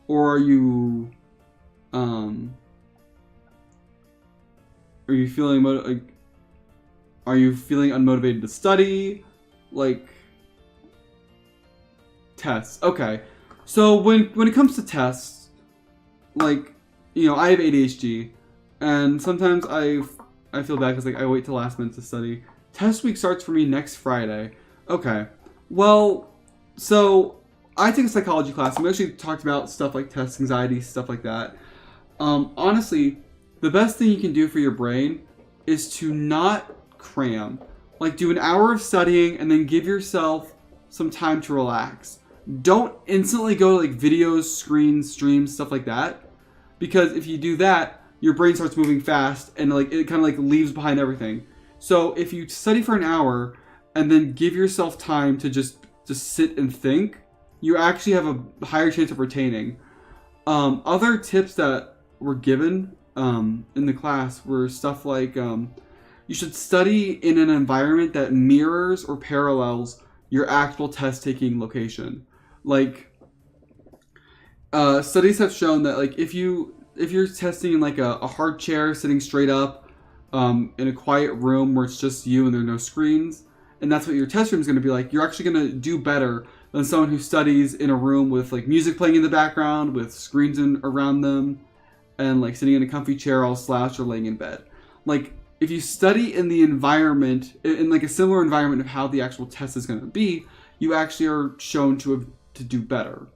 or are you feeling are you feeling unmotivated to study? Like, tests. Okay, so when it comes to tests, like, you know, I have ADHD, and sometimes I feel bad because like I wait till last minute to study. Test week starts for me next Friday. Okay, well, so I take a psychology class, and we actually talked about stuff like test anxiety, stuff like that. Honestly, the best thing you can do for your brain is to not cram. Like, do an hour of studying and then give yourself some time to relax. Don't instantly go to like videos, screens, streams, stuff like that. Because if you do that, your brain starts moving fast and like it kind of like leaves behind everything. So if you study for an hour and then give yourself time to just sit and think, you actually have a higher chance of retaining. Other tips that were given in the class were stuff like you should study in an environment that mirrors or parallels your actual test taking location. Like studies have shown that like if you're testing in like a hard chair sitting straight up in a quiet room where it's just you and there are no screens, and that's what your test room is going to be like, you're actually going to do better than someone who studies in a room with like music playing in the background with screens around them and like sitting in a comfy chair all slouched or laying in bed. Like if you study in the environment, in like a similar environment of how the actual test is going to be, you actually are shown to do better.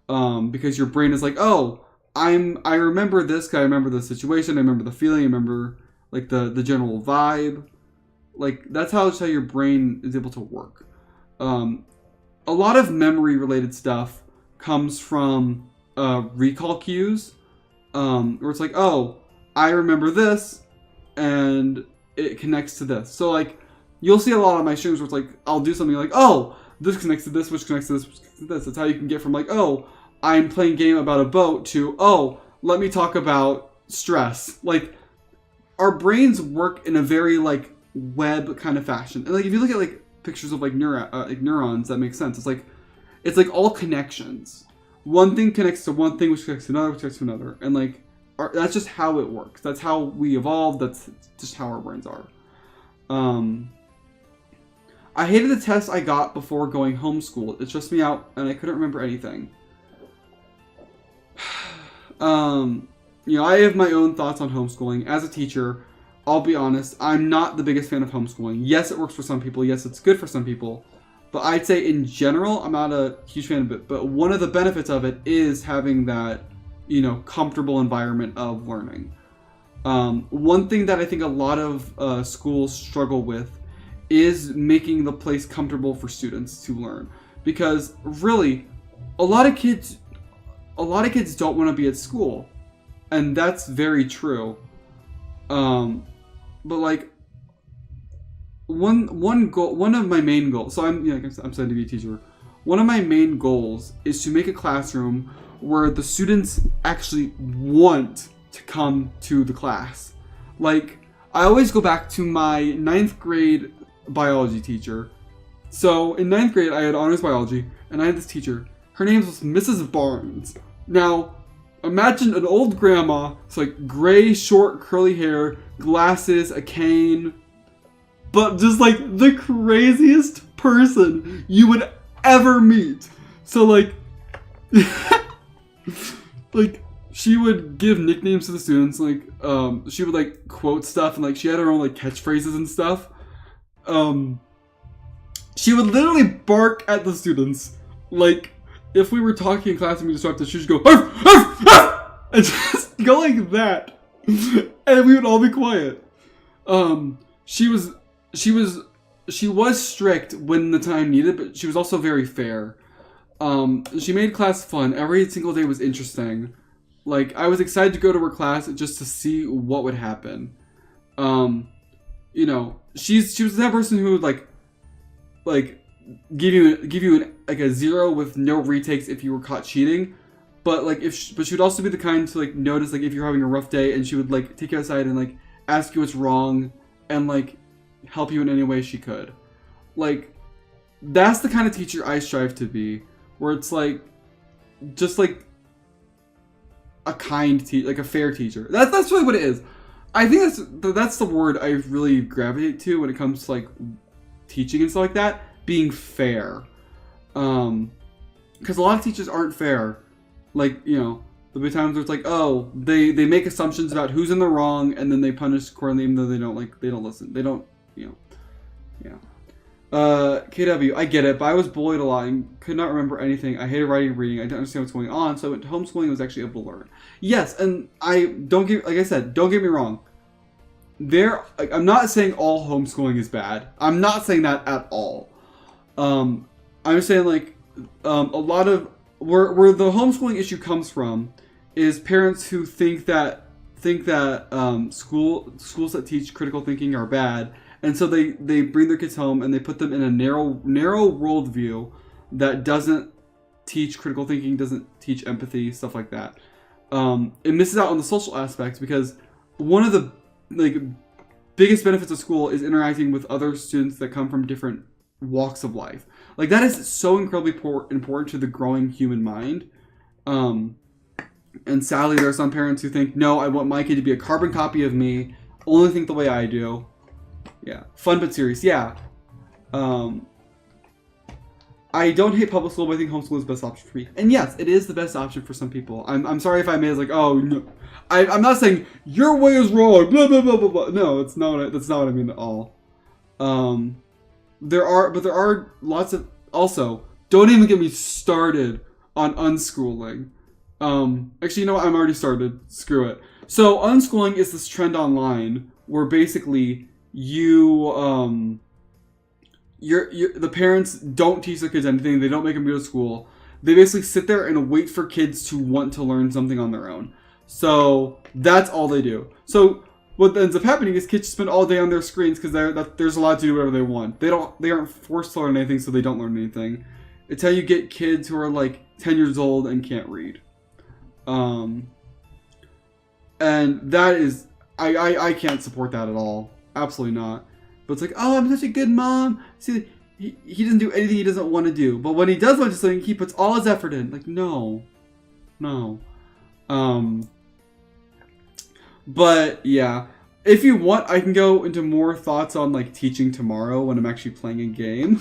Because your brain is like, oh, I remember this guy, I remember the situation, I remember the feeling, I remember like the general vibe. Like that's how your brain is able to work. A lot of memory related stuff comes from recall cues, where it's like, oh, I remember this, and it connects to this. So like, you'll see a lot of my streams where it's like, I'll do something like, oh, this connects to this, which connects to this, which connects to this. That's how you can get from like, oh, I'm playing a game about a boat to, oh, let me talk about stress. Like, our brains work in a very like web kind of fashion. And like, if you look at like pictures of like neurons, that makes sense. It's like all connections. One thing connects to one thing, which connects to another, which connects to another, and like that's just how it works. That's how we evolved. That's just how our brains are. I hated the test I got before going homeschool. It stressed me out, and I couldn't remember anything. I have my own thoughts on homeschooling. As a teacher, I'll be honest, I'm not the biggest fan of homeschooling. Yes, it works for some people. Yes, it's good for some people. But I'd say in general, I'm not a huge fan of it. But one of the benefits of it is having that, comfortable environment of learning. One thing that I think a lot of schools struggle with is making the place comfortable for students to learn. Because really, a lot of kids don't want to be at school. And that's very true. But like one of my main goals. So I'm studying to be a teacher. One of my main goals is to make a classroom where the students actually want to come to the class. Like I always go back to my 9th grade biology teacher. So in 9th grade, I had honors biology, and I had this teacher. Her name was Mrs. Barnes. Now, imagine an old grandma, it's like gray, short, curly hair, glasses, a cane, but just like the craziest person you would ever meet. So like, like she would give nicknames to the students. Like, she would like quote stuff, and like she had her own like catchphrases and stuff. She would literally bark at the students. Like, if we were talking in class and we disrupted, she would just go, arf, arf, arf! And just go like that. And we would all be quiet. She was strict when the time needed, but she was also very fair. She made class fun. Every single day was interesting. Like, I was excited to go to her class just to see what would happen. She was the type of person who would like give you a 0 with no retakes if you were caught cheating. But she would also be the kind to like notice like if you're having a rough day, and she would like take you outside and like ask you what's wrong and like help you in any way she could. Like, that's the kind of teacher I strive to be, where it's like just like a kind teacher, like a fair teacher. That's really what it is. I think that's the word I really gravitate to when it comes to like teaching and stuff like that. Being fair, because a lot of teachers aren't fair. Like, there'll be times where it's like, oh, they make assumptions about who's in the wrong, and then they punish accordingly, even though they don't listen. They don't, yeah. KW, I get it, but I was bullied a lot and could not remember anything. I hated writing and reading. I didn't understand what's going on, so I went to homeschooling and was actually able to learn. Yes, and don't get me wrong. I'm not saying all homeschooling is bad. I'm not saying that at all. I'm saying like, a lot of where the homeschooling issue comes from is parents who think that schools that teach critical thinking are bad, and so they bring their kids home and they put them in a narrow worldview that doesn't teach critical thinking, doesn't teach empathy, stuff like that. it misses out on the social aspects, because one of the biggest benefits of school is interacting with other students that come from different walks of life. Like, that is so incredibly important to the growing human mind. And sadly, there are some parents who think, no, I want my kid to be a carbon copy of me, only think the way I do. Yeah, fun but serious. Yeah. I don't hate public school, but I think homeschool is the best option for me. And yes, it is the best option for some people. I'm sorry if I made it like, oh no, I'm not saying your way is wrong. Blah blah blah blah blah. No, that's not what I mean at all. There are lots of, also, don't even get me started on unschooling. Actually, you know what? I'm already started. Screw it. So unschooling is this trend online where basically the parents don't teach their kids anything. They don't make them go to school. They basically sit there and wait for kids to want to learn something on their own. So that's all they do. So what ends up happening is kids spend all day on their screens because there's allowed to do whatever they want. They aren't forced to learn anything, so they don't learn anything. It's how you get kids who are like 10 years old and can't read. And that is, I can't support that at all. Absolutely not. But it's like, oh, I'm such a good mom. See, he doesn't do anything he doesn't want to do. But when he does want to do something, he puts all his effort in. Like, no. But yeah, if you want, I can go into more thoughts on like teaching tomorrow when I'm actually playing a game.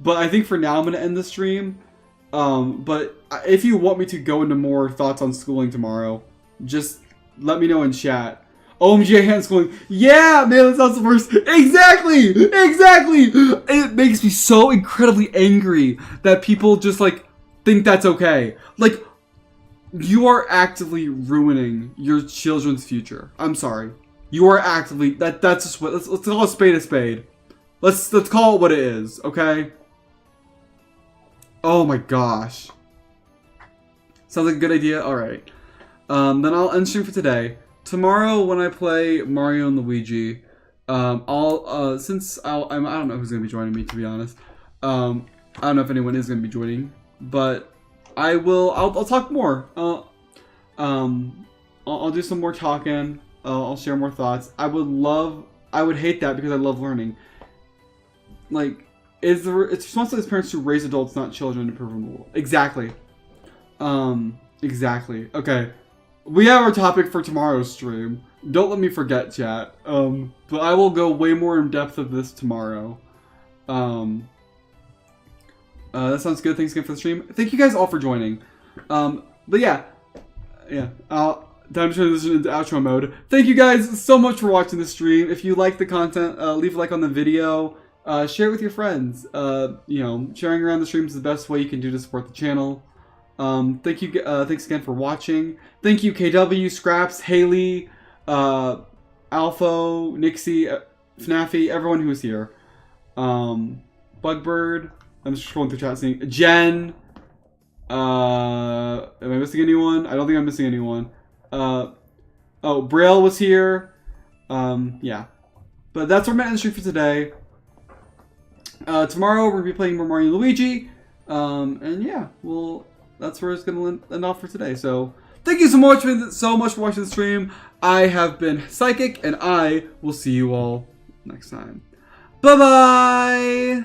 But I think for now I'm going to end the stream. But if you want me to go into more thoughts on schooling tomorrow, just let me know in chat. OMG, hand schooling. Yeah, man, that sounds the worst. Exactly. It makes me so incredibly angry that people just like think that's okay. Like, you are actively ruining your children's future. I'm sorry. You are actively, that's just what, let's call a spade a spade. Let's call it what it is, okay? Oh my gosh. Sounds like a good idea? Alright. Then I'll end stream for today. Tomorrow when I play Mario and Luigi, I don't know who's gonna be joining me, to be honest. I don't know if anyone is gonna be joining, but I'll talk more. I'll do some more talking. I'll share more thoughts. I would hate that because I love learning. Like, it's responsibility of parents to raise adults, not children, to prove them the world. Exactly. Exactly. Okay. We have our topic for tomorrow's stream. Don't let me forget, chat. But I will go way more in depth of this tomorrow. That sounds good. Thanks again for the stream. Thank you guys all for joining. But yeah. Time to transition into outro mode. Thank you guys so much for watching the stream. If you like the content, leave a like on the video. Share it with your friends. Sharing around the stream is the best way you can do to support the channel. Thanks again for watching. Thank you, KW, Scraps, Haley, Alpho, Nixie, FNaFy, everyone who's here. Bugbird, I'm just scrolling through chat seeing Jen. Am I missing anyone? I don't think I'm missing anyone. Braille was here. Yeah. But that's our end stream for today. Tomorrow we're gonna be playing more Mario and Luigi. And yeah, that's where it's gonna end off for today. So thank you so much for watching the stream. I have been Psychic, and I will see you all next time. Bye bye.